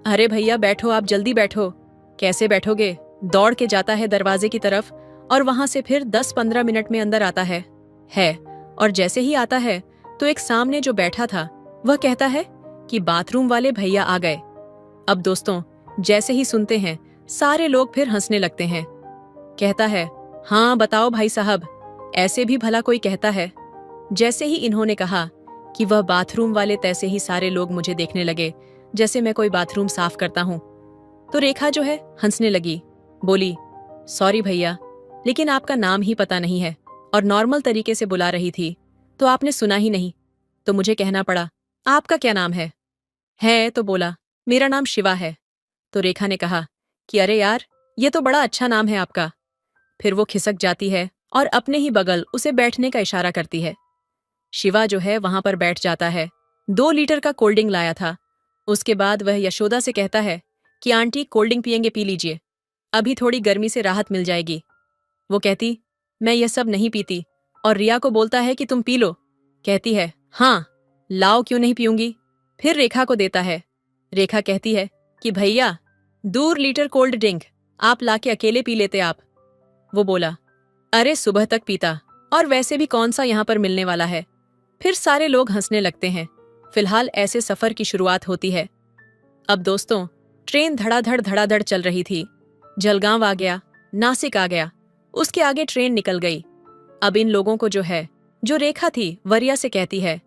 अरे भैया बैठो, आप जल्दी बैठो। कैसे बैठोगे? दौड़ के जाता है दरवाजे की तरफ और वहां से फिर 10-15 मिनट में अंदर आता है। और जैसे ही आता है तो एक सामने जो बैठा था वह कहता है कि बाथरूम वाले भैया आ गए। अब दोस्तों जैसे ही सुनते हैं सारे लोग फिर हंसने लगते हैं। कहता है, हाँ बताओ भाई साहब, ऐसे भी भला कोई कहता है। जैसे ही इन्होंने कहा कि वह बाथरूम वाले, तैसे ही सारे लोग मुझे देखने लगे जैसे मैं कोई बाथरूम साफ करता हूं। तो रेखा जो है हंसने लगी, बोली, सॉरी भैया, लेकिन आपका नाम ही पता नहीं है और नॉर्मल तरीके से बुला रही थी तो आपने सुना ही नहीं, तो मुझे कहना पड़ा, आपका क्या नाम है? तो बोला, मेरा नाम शिवा है। तो रेखा ने कहा कि अरे यार, ये तो बड़ा अच्छा नाम है आपका। फिर वो खिसक जाती है और अपने ही बगल उसे बैठने का इशारा करती है। शिवा जो है वहां पर बैठ जाता है। 2 लीटर का कोल्ड ड्रिंक लाया था। उसके बाद वह यशोदा से कहता है कि आंटी कोल्ड ड्रिंक पियेंगे, पी लीजिए, अभी थोड़ी गर्मी से राहत मिल जाएगी। वो कहती, मैं यह सब नहीं पीती, और रिया को बोलता है कि तुम पी लो। कहती है, हाँ लाओ, क्यों नहीं पीऊंगी। फिर रेखा को देता है। रेखा कहती है कि भैया 2 लीटर कोल्ड ड्रिंक आप लाके अकेले पी लेते आप। वो बोला, अरे सुबह तक पीता, और वैसे भी कौन सा यहाँ पर मिलने वाला है। फिर सारे लोग हंसने लगते हैं। फिलहाल ऐसे सफर की शुरुआत होती है। अब दोस्तों ट्रेन धड़ाधड़ चल रही थी। जलगांव आ गया, नासिक आ गया, उसके आगे ट्रेन निकल गई। अब इन लोगों को जो रेखा थी वरिया से कहती है,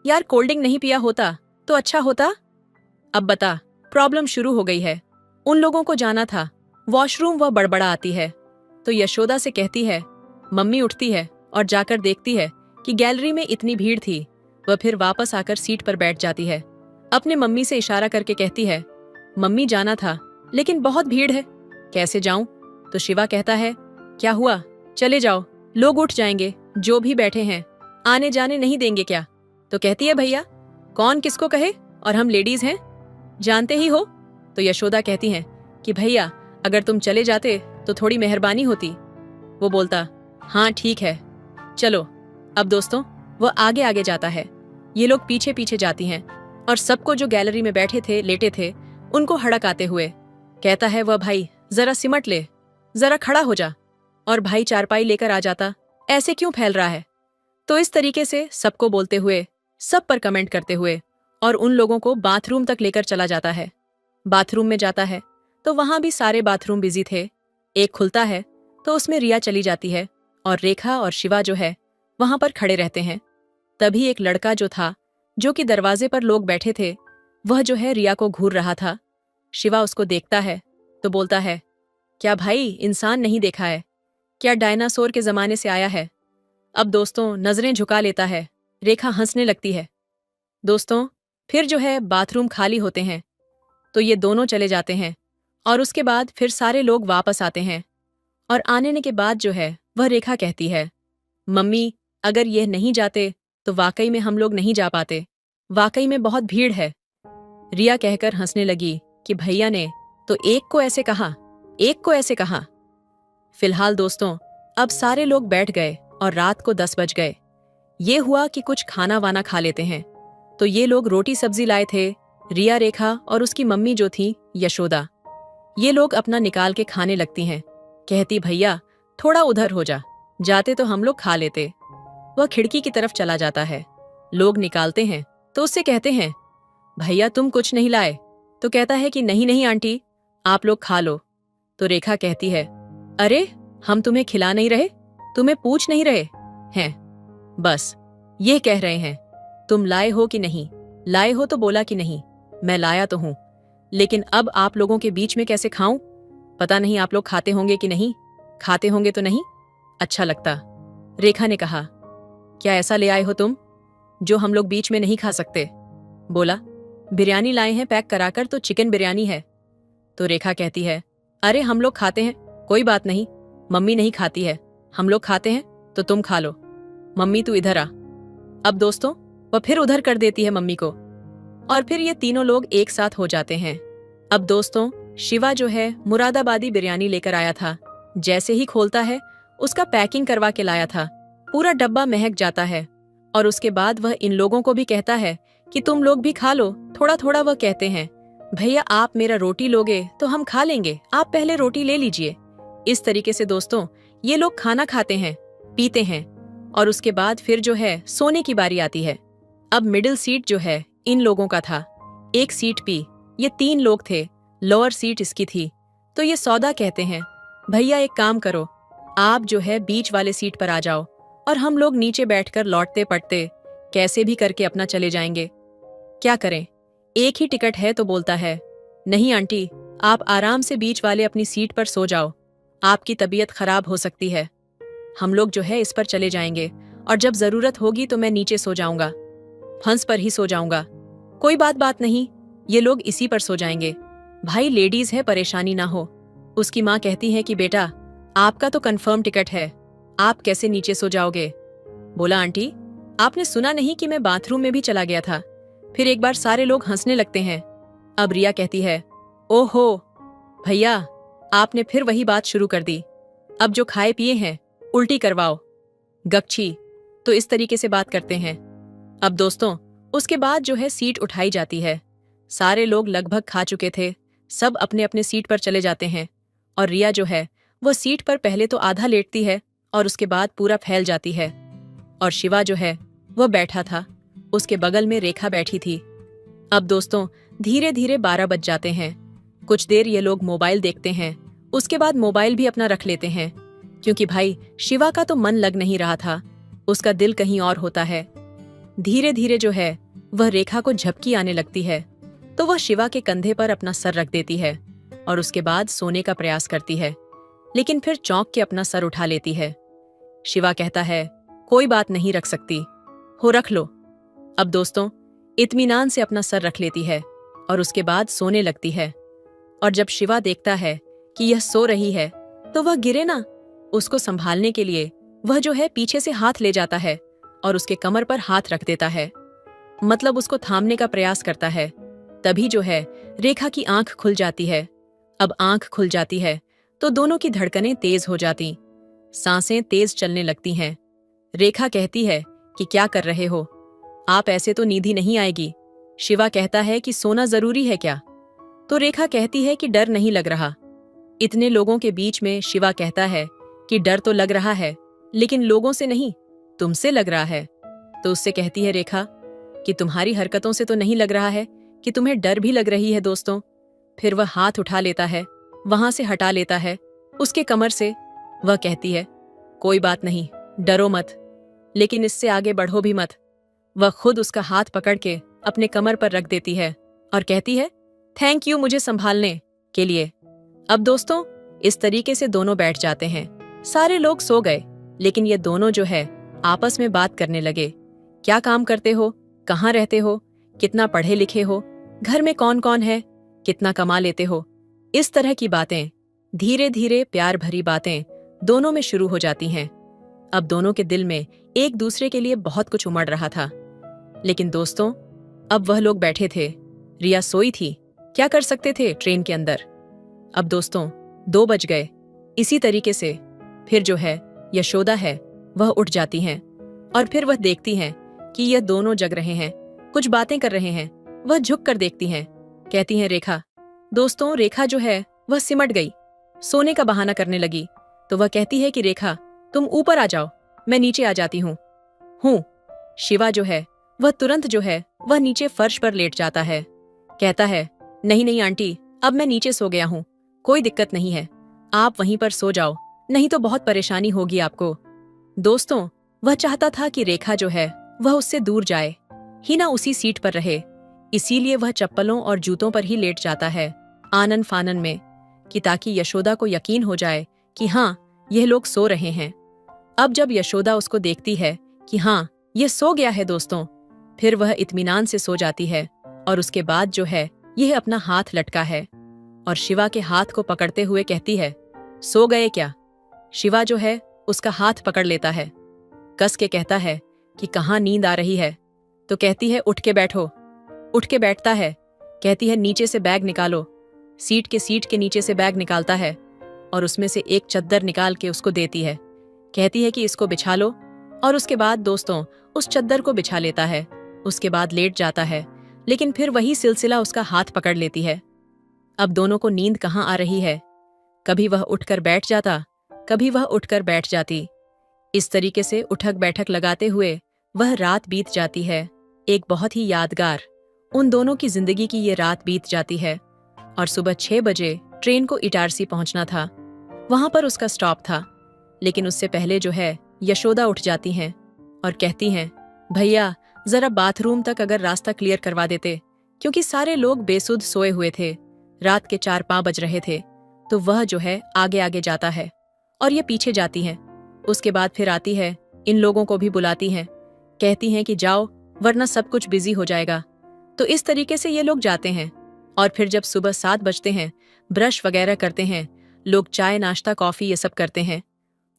यार कोल्ड ड्रिंक नहीं पिया होता तो अच्छा होता। अब बता, प्रॉब्लम शुरू हो गई है। उन लोगों को जाना था वॉशरूम, वह बड़बड़ा आती है। तो यशोदा से कहती है, मम्मी उठती है और जाकर देखती है कि गैलरी में इतनी भीड़ थी। वह फिर वापस आकर सीट पर बैठ जाती है। अपने मम्मी से इशारा करके कहती है, मम्मी जाना था लेकिन बहुत भीड़ है, कैसे जाऊं। तो शिवा कहता है, क्या हुआ, चले जाओ, लोग उठ जाएंगे, जो भी बैठे हैं आने जाने नहीं देंगे क्या। तो कहती है, भैया कौन किसको कहे, और हम लेडीज हैं, जानते ही हो। तो यशोदा कहती हैं कि भैया अगर तुम चले जाते तो थोड़ी मेहरबानी होती। वो बोलता, हाँ ठीक है, चलो। अब दोस्तों वो आगे आगे जाता है, ये लोग पीछे पीछे जाती हैं और सबको जो गैलरी में बैठे थे, लेटे थे, उनको हड़काते हुए कहता है, वह भाई जरा सिमट ले, जरा खड़ा हो जा। और भाई चारपाई लेकर आ जाता, ऐसे क्यों फैल रहा है। तो इस तरीके से सबको बोलते हुए, सब पर कमेंट करते हुए, और उन लोगों को बाथरूम तक लेकर चला जाता है। बाथरूम में जाता है तो वहां भी सारे बाथरूम बिजी थे। एक खुलता है तो उसमें रिया चली जाती है और रेखा और शिवा जो है वहां पर खड़े रहते हैं। तभी एक लड़का जो था, जो कि दरवाजे पर लोग बैठे थे, वह जो है रिया को घूर रहा था। शिवा उसको देखता है तो बोलता है, क्या भाई इंसान नहीं देखा है, क्या डायनासोर के जमाने से आया है। अब दोस्तों नजरें झुका लेता है, रेखा हंसने लगती है। दोस्तों फिर जो है बाथरूम खाली होते हैं तो ये दोनों चले जाते हैं और उसके बाद फिर सारे लोग वापस आते हैं। और आने के बाद जो है वह रेखा कहती है, मम्मी अगर ये नहीं जाते तो वाकई में हम लोग नहीं जा पाते, वाकई में बहुत भीड़ है। रिया कहकर हंसने लगी कि भैया ने तो एक को ऐसे कहा, एक को ऐसे कहा। फिलहाल दोस्तों अब सारे लोग बैठ गए और रात को 10 बज गए। ये हुआ कि कुछ खाना वाना खा लेते हैं। तो ये लोग रोटी सब्जी लाए थे, रिया, रेखा और उसकी मम्मी जो थी यशोदा। ये लोग अपना निकाल के खाने लगती हैं। कहती, भैया थोड़ा उधर हो जा, जाते तो हम लोग खा लेते। वह खिड़की की तरफ चला जाता है। लोग निकालते हैं तो उससे कहते हैं, भैया तुम कुछ नहीं लाए। तो कहता है कि नहीं नहीं आंटी, आप लोग खा लो। तो रेखा कहती है, अरे हम तुम्हें खिला नहीं रहे, तुम्हें पूछ नहीं रहे हैं, बस ये कह रहे हैं तुम लाए हो कि नहीं। लाए हो तो बोला कि नहीं, मैं लाया तो हूं, लेकिन अब आप लोगों के बीच में कैसे खाऊं। पता नहीं आप लोग खाते होंगे कि नहीं, खाते होंगे तो नहीं अच्छा लगता। रेखा ने कहा, क्या ऐसा ले आए हो तुम जो हम लोग बीच में नहीं खा सकते। बोला, बिरयानी लाए हैं पैक कराकर, तो चिकन बिरयानी है। तो रेखा कहती है, अरे हम लोग खाते हैं, कोई बात नहीं, मम्मी नहीं खाती है, हम लोग खाते हैं तो तुम खा लो। मम्मी तू इधर आ। अब दोस्तों वह फिर उधर कर देती है मम्मी को, और फिर ये तीनों लोग एक साथ हो जाते हैं। अब दोस्तों शिवा जो है मुरादाबादी बिरयानी लेकर आया था। जैसे ही खोलता है, उसका पैकिंग करवा के लाया था, पूरा डब्बा महक जाता है। और उसके बाद वह इन लोगों को भी कहता है कि तुम लोग भी खा लो थोड़ा थोड़ा। वह कहते हैं, भैया आप मेरा रोटी लोगे तो हम खा लेंगे, आप पहले रोटी ले लीजिए। इस तरीके से दोस्तों ये लोग खाना खाते हैं, पीते हैं, और उसके बाद फिर जो है सोने की बारी आती है। अब मिडिल सीट जो है इन लोगों का था, एक सीट पी, ये 3 लोग थे, लोअर सीट इसकी थी। तो ये सौदा कहते हैं, भैया एक काम करो, आप जो है बीच वाले सीट पर आ जाओ और हम लोग नीचे बैठकर लौटते पड़ते कैसे भी करके अपना चले जाएंगे। क्या करें, एक ही टिकट है। तो बोलता है, नहीं आंटी, आप आराम से बीच वाले अपनी सीट पर सो जाओ, आपकी तबीयत खराब हो सकती है। हम लोग जो है इस पर चले जाएंगे और जब जरूरत होगी तो मैं नीचे सो जाऊंगा, हंस पर ही सो जाऊंगा। कोई बात नहीं, ये लोग इसी पर सो जाएंगे। भाई लेडीज है, परेशानी ना हो। उसकी माँ कहती है कि बेटा आपका तो कंफर्म टिकट है, आप कैसे नीचे सो जाओगे। बोला, आंटी आपने सुना नहीं कि मैं बाथरूम में भी चला गया था। फिर एक बार सारे लोग हंसने लगते हैं। अब रिया कहती है, ओहो भैया आपने फिर वही बात शुरू कर दी, अब जो खाए पिए हैं उल्टी करवाओ, गच्छी। तो इस तरीके से बात करते हैं। अब दोस्तों उसके बाद जो है सीट उठाई जाती है। सारे लोग लगभग खा चुके थे, सब अपने अपने सीट पर चले जाते हैं। और रिया जो है वो सीट पर पहले तो आधा लेटती है और उसके बाद पूरा फैल जाती है। और शिवा जो है वह बैठा था, उसके बगल में रेखा बैठी थी। अब दोस्तों धीरे धीरे 12 बज जाते हैं। कुछ देर ये लोग मोबाइल देखते हैं, उसके बाद मोबाइल भी अपना रख लेते हैं, क्योंकि भाई शिवा का तो मन लग नहीं रहा था, उसका दिल कहीं और होता है। धीरे धीरे जो है वह रेखा को झपकी आने लगती है, तो वह शिवा के कंधे पर अपना सर रख देती है और उसके बाद सोने का प्रयास करती है, लेकिन फिर चौंक के अपना सर उठा लेती है। शिवा कहता है, कोई बात नहीं, रख सकती हो, रख लो। अब दोस्तों इत्मीनान से अपना सर रख लेती है और उसके बाद सोने लगती है। और जब शिवा देखता है कि यह सो रही है तो वह गिरे ना, उसको संभालने के लिए वह जो है पीछे से हाथ ले जाता है और उसके कमर पर हाथ रख देता है, मतलब उसको थामने का प्रयास करता है। तभी जो है रेखा की आंख खुल जाती है। अब आंख खुल जाती है तो दोनों की धड़कनें तेज हो जाती, सांसें तेज चलने लगती हैं। रेखा कहती है कि क्या कर रहे हो आप, ऐसे तो नींद ही नहीं आएगी। शिवा कहता है कि सोना जरूरी है क्या? तो रेखा कहती है कि डर नहीं लग रहा। इतने लोगों के बीच में शिवा कहता है कि डर तो लग रहा है, लेकिन लोगों से नहीं, तुमसे लग रहा है। तो उससे कहती है रेखा कि तुम्हारी हरकतों से तो नहीं लग रहा है कि तुम्हें डर भी लग रही है दोस्तों। फिर वह हाथ उठा लेता है, वहां से हटा लेता है उसके कमर से। वह कहती है कोई बात नहीं, डरो मत, लेकिन इससे आगे बढ़ो भी मत। वह खुद उसका हाथ पकड़ के अपने कमर पर रख देती है और कहती है थैंक यू मुझे संभालने के लिए। अब दोस्तों इस तरीके से दोनों बैठ जाते हैं। सारे लोग सो गए, लेकिन ये दोनों जो है आपस में बात करने लगे। क्या काम करते हो, कहाँ रहते हो, कितना पढ़े लिखे हो, घर में कौन कौन है, कितना कमा लेते हो, इस तरह की बातें, धीरे धीरे प्यार भरी बातें दोनों में शुरू हो जाती हैं। अब दोनों के दिल में एक दूसरे के लिए बहुत कुछ उमड़ रहा था। लेकिन दोस्तों अब वह लोग बैठे थे, रिया सोई थी, क्या कर सकते थे ट्रेन के अंदर। अब दोस्तों 2 बज गए। इसी तरीके से फिर जो है यशोदा है वह उठ जाती हैं और फिर वह देखती हैं कि यह दोनों जग रहे हैं, कुछ बातें कर रहे हैं। वह झुक कर देखती हैं, कहती हैं रेखा। दोस्तों रेखा जो है वह सिमट गई, सोने का बहाना करने लगी। तो वह कहती है कि रेखा तुम ऊपर आ जाओ, मैं नीचे आ जाती हूँ। शिवा जो है वह तुरंत जो है वह नीचे फर्श पर लेट जाता है, कहता है नहीं नहीं आंटी, अब मैं नीचे सो गया हूँ, कोई दिक्कत नहीं है, आप वहीं पर सो जाओ, नहीं तो बहुत परेशानी होगी आपको। दोस्तों वह चाहता था कि रेखा जो है वह उससे दूर जाए, ही ना उसी सीट पर रहे, इसीलिए वह चप्पलों और जूतों पर ही लेट जाता है आनन फानन में, कि ताकि यशोदा को यकीन हो जाए कि हाँ यह लोग सो रहे हैं। अब जब यशोदा उसको देखती है कि हाँ यह सो गया है दोस्तों, फिर वह इत्मीनान से सो जाती है और उसके बाद जो है यह अपना हाथ लटका है और शिवा के हाथ को पकड़ते हुए कहती है सो गए क्या? शिवा जो है उसका हाथ पकड़ लेता है, कस के कहता है कि कहाँ नींद आ रही है। तो कहती है उठ के बैठो। उठ के बैठता है, कहती है नीचे से बैग निकालो। सीट के नीचे से बैग निकालता है और उसमें से एक चद्दर निकाल के उसको देती है, कहती है कि इसको बिछा लो। और उसके बाद दोस्तों उस चद्दर को बिछा लेता है, उसके बाद लेट जाता है, लेकिन फिर वही सिलसिला उसका हाथ पकड़ लेती है। अब दोनों को नींद कहाँ आ रही है, कभी वह उठकर बैठ जाता, कभी वह उठकर बैठ जाती। इस तरीके से उठक बैठक लगाते हुए वह रात बीत जाती है। एक बहुत ही यादगार उन दोनों की जिंदगी की ये रात बीत जाती है और सुबह 6 बजे ट्रेन को इटारसी पहुंचना था, वहां पर उसका स्टॉप था। लेकिन उससे पहले जो है यशोदा उठ जाती हैं और कहती हैं भैया जरा बाथरूम तक अगर रास्ता क्लियर करवा देते, क्योंकि सारे लोग बेसुध सोए हुए थे, रात के 4-5 बज रहे थे। तो वह जो है आगे आगे जाता है और ये पीछे जाती हैं। उसके बाद फिर आती है, इन लोगों को भी बुलाती हैं, कहती हैं कि जाओ वरना सब कुछ बिजी हो जाएगा। तो इस तरीके से ये लोग जाते हैं और फिर जब सुबह 7 बजते हैं, ब्रश वगैरह करते हैं, लोग चाय नाश्ता कॉफी ये सब करते हैं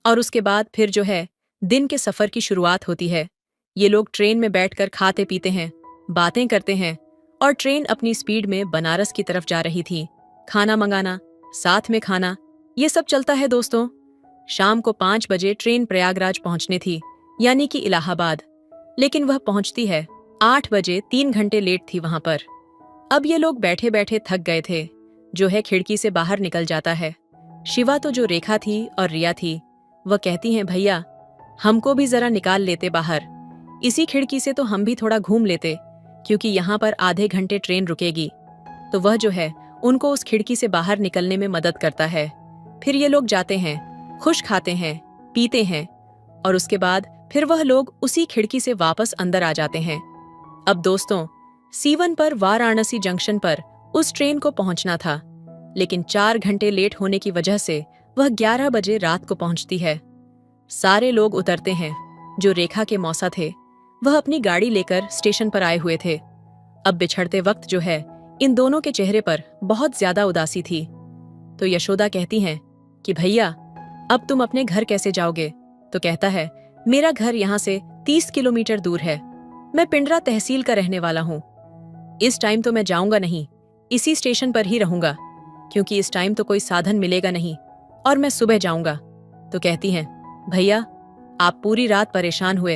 और उसके बाद फिर जो है दिन के सफर की शुरुआत होती है। ये लोग ट्रेन में बैठकर खाते पीते हैं, बातें करते हैं और ट्रेन अपनी स्पीड में बनारस की तरफ जा रही थी। खाना मंगाना, साथ में खाना, ये सब चलता है दोस्तों। शाम को 5 बजे ट्रेन प्रयागराज पहुंचने थी, यानी कि इलाहाबाद, लेकिन वह पहुंचती है 8 बजे, 3 घंटे लेट थी वहां पर। अब ये लोग बैठे बैठे थक गए थे, जो है खिड़की से बाहर निकल जाता है। शिवा तो जो रेखा थी और रिया थी, वह कहती हैं भैया हमको भी जरा निकाल लेते बाहर, इसी खिड़की से तो हम भी थोड़ा घूम लेते, क्योंकि यहाँ पर आधे घंटे ट्रेन रुकेगी। तो वह जो है उनको उस खिड़की से बाहर निकलने में मदद करता है। फिर ये लोग जाते हैं, खुश खाते हैं, पीते हैं और उसके बाद फिर वह लोग उसी खिड़की से वापस अंदर आ जाते हैं। अब दोस्तों सीवन पर वाराणसी जंक्शन पर उस ट्रेन को पहुंचना था, लेकिन 4 घंटे लेट होने की वजह से वह 11 बजे रात को पहुंचती है। सारे लोग उतरते हैं। जो रेखा के मौसा थे वह अपनी गाड़ी लेकर स्टेशन पर आए हुए थे। अब बिछड़ते वक्त जो है इन दोनों के चेहरे पर बहुत ज्यादा उदासी थी। तो यशोदा कहती हैं कि भैया अब तुम अपने घर कैसे जाओगे? तो कहता है मेरा घर यहाँ से 30 किलोमीटर दूर है, मैं पिंडरा तहसील का रहने वाला हूँ। इस टाइम तो मैं जाऊंगा नहीं, इसी स्टेशन पर ही रहूंगा, क्योंकि इस टाइम तो कोई साधन मिलेगा नहीं और मैं सुबह जाऊंगा। तो कहती हैं, भैया आप पूरी रात परेशान हुए,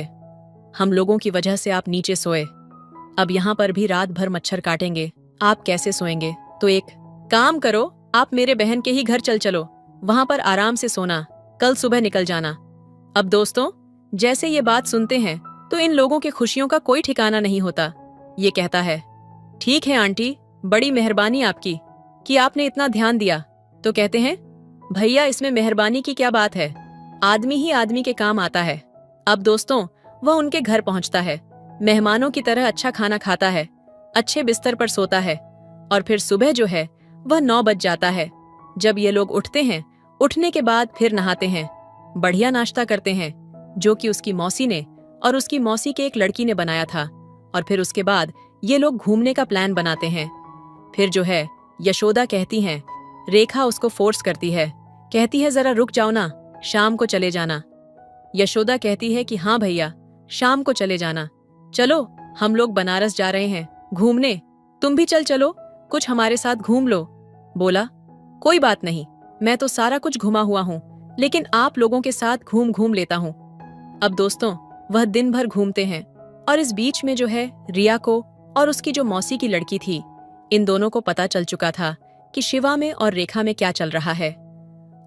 हम लोगों की वजह से आप नीचे सोए, अब यहाँ पर भी रात भर मच्छर काटेंगे, आप कैसे सोएंगे? तो एक काम करो, आप मेरे बहन के ही घर चलो, वहां पर आराम से सोना, कल सुबह निकल जाना। अब दोस्तों, जैसे ये बात सुनते हैं तो इन लोगों के खुशियों का कोई ठिकाना नहीं होता। ये कहता है, ठीक है आंटी, बड़ी मेहरबानी आपकी कि आपने इतना ध्यान दिया। तो कहते हैं, भैया इसमें मेहरबानी की क्या बात है, आदमी ही आदमी के काम आता है। अब दोस्तों, वह उनके घर पहुंचता है, मेहमानों की तरह अच्छा खाना खाता है, अच्छे बिस्तर पर सोता है, और फिर सुबह जो है वह 9 बज जाता है। जब ये लोग उठते हैं, उठने के बाद फिर नहाते हैं, बढ़िया नाश्ता करते हैं जो कि उसकी मौसी ने और उसकी मौसी के एक लड़की ने बनाया था, और फिर उसके बाद ये लोग घूमने का प्लान बनाते हैं। फिर जो है यशोदा कहती हैं, रेखा उसको फोर्स करती है, कहती है जरा रुक जाओ ना, शाम को चले जाना। यशोदा कहती है कि हाँ भैया, शाम को चले जाना, चलो हम लोग बनारस जा रहे हैं घूमने, तुम भी चलो, कुछ हमारे साथ घूम लो। बोला, कोई बात नहीं, मैं तो सारा कुछ घुमा हुआ हूँ, लेकिन आप लोगों के साथ घूम लेता हूँ। अब दोस्तों, वह दिन भर घूमते हैं, और इस बीच में जो है रिया को और उसकी जो मौसी की लड़की थी, इन दोनों को पता चल चुका था कि शिवा में और रेखा में क्या चल रहा है।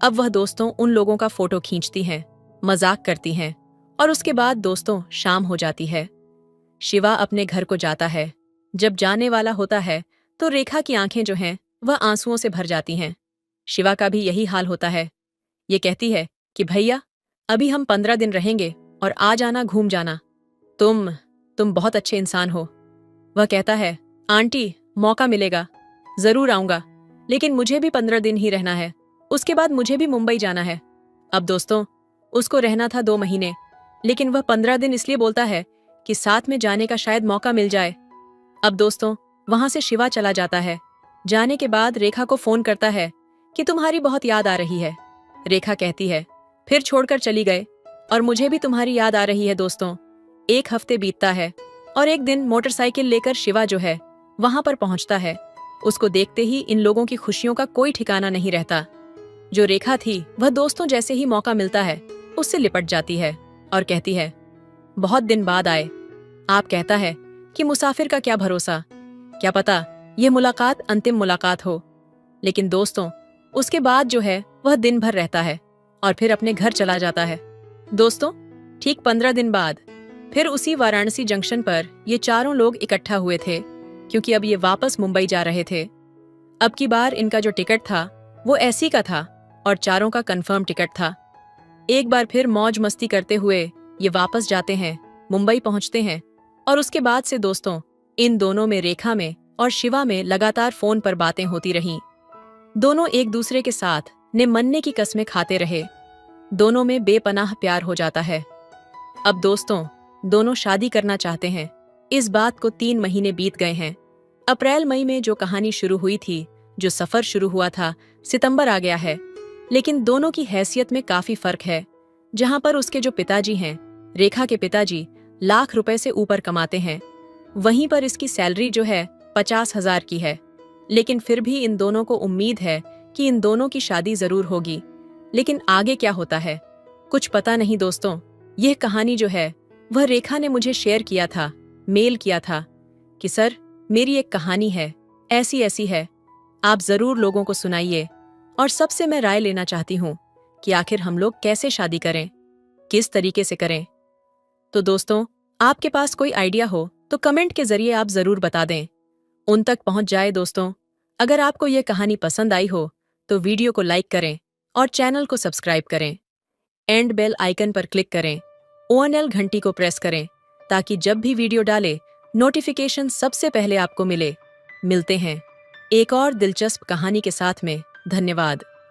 अब वह दोस्तों उन लोगों का फोटो खींचती हैं, मजाक करती हैं, और उसके बाद दोस्तों शाम हो जाती है। शिवा अपने घर को जाता है, जब जाने वाला होता है तो रेखा की आंखें जो हैं वह आंसुओं से भर जाती हैं। शिवा का भी यही हाल होता है। ये कहती है कि भैया अभी हम 15 दिन रहेंगे और आ जाना, घूम जाना, तुम बहुत अच्छे इंसान हो। वह कहता है, आंटी मौका मिलेगा जरूर आऊंगा, लेकिन मुझे भी 15 दिन ही रहना है, उसके बाद मुझे भी मुंबई जाना है। अब दोस्तों, उसको रहना था 2 महीने, लेकिन वह 15 दिन इसलिए बोलता है कि साथ में जाने का शायद मौका मिल जाए। अब दोस्तों, वहां से शिवा चला जाता है। जाने के बाद रेखा को फोन करता है कि तुम्हारी बहुत याद आ रही है। रेखा कहती है, फिर छोड़कर चली गए और मुझे भी तुम्हारी याद आ रही है। दोस्तों, 1 हफ्ते बीतता है और एक दिन मोटरसाइकिल लेकर शिवा जो है वहां पर पहुंचता है। उसको देखते ही इन लोगों की खुशियों का कोई ठिकाना नहीं रहता। जो रेखा थी वह दोस्तों जैसे ही मौका मिलता है उससे लिपट जाती है और कहती है, बहुत दिन बाद आए आप, कहता है कि मुसाफिर का क्या भरोसा, क्या पता यह मुलाकात अंतिम मुलाकात हो। लेकिन दोस्तों, उसके बाद जो है वह दिन भर रहता है और फिर अपने घर चला जाता है। दोस्तों, ठीक 15 दिन बाद फिर उसी वाराणसी जंक्शन पर ये चारों लोग इकट्ठा हुए थे, क्योंकि अब ये वापस मुंबई जा रहे थे। अब की बार इनका जो टिकट था वो एसी का था और चारों का कंफर्म टिकट था। एक बार फिर मौज मस्ती करते हुए ये वापस जाते हैं, मुंबई पहुंचते हैं, और उसके बाद से दोस्तों इन दोनों में, रेखा में और शिवा में लगातार फोन पर बातें होती रहीं। दोनों एक दूसरे के साथ निमन्ने की कस्में खाते रहे। दोनों में बेपनाह प्यार हो जाता है। अब दोस्तों, दोनों शादी करना चाहते हैं। इस बात को 3 महीने बीत गए हैं। अप्रैल मई में जो कहानी शुरू हुई थी, जो सफर शुरू हुआ था, सितंबर आ गया है। लेकिन दोनों की हैसियत में काफी फर्क है। जहां पर उसके जो पिताजी हैं, रेखा के पिताजी लाख रुपए से ऊपर कमाते हैं, वहीं पर इसकी सैलरी जो है 50,000 की है। लेकिन फिर भी इन दोनों को उम्मीद है कि इन दोनों की शादी जरूर होगी। लेकिन आगे क्या होता है कुछ पता नहीं। दोस्तों, यह कहानी जो है वह रेखा ने मुझे शेयर किया था, मेल किया था कि सर मेरी एक कहानी है, ऐसी ऐसी है, आप जरूर लोगों को सुनाइए। और सबसे मैं राय लेना चाहती हूँ कि आखिर हम लोग कैसे शादी करें, किस तरीके से करें। तो दोस्तों, आपके पास कोई आइडिया हो तो कमेंट के जरिए आप जरूर बता दें, उन तक पहुंच जाए। दोस्तों, अगर आपको यह कहानी पसंद आई हो तो वीडियो को लाइक करें और चैनल को सब्सक्राइब करें। एंड बेल आइकन पर क्लिक करें, ONL घंटी को प्रेस करें, ताकि जब भी वीडियो डाले नोटिफिकेशन सबसे पहले आपको मिले। मिलते हैं एक और दिलचस्प कहानी के साथ में। धन्यवाद।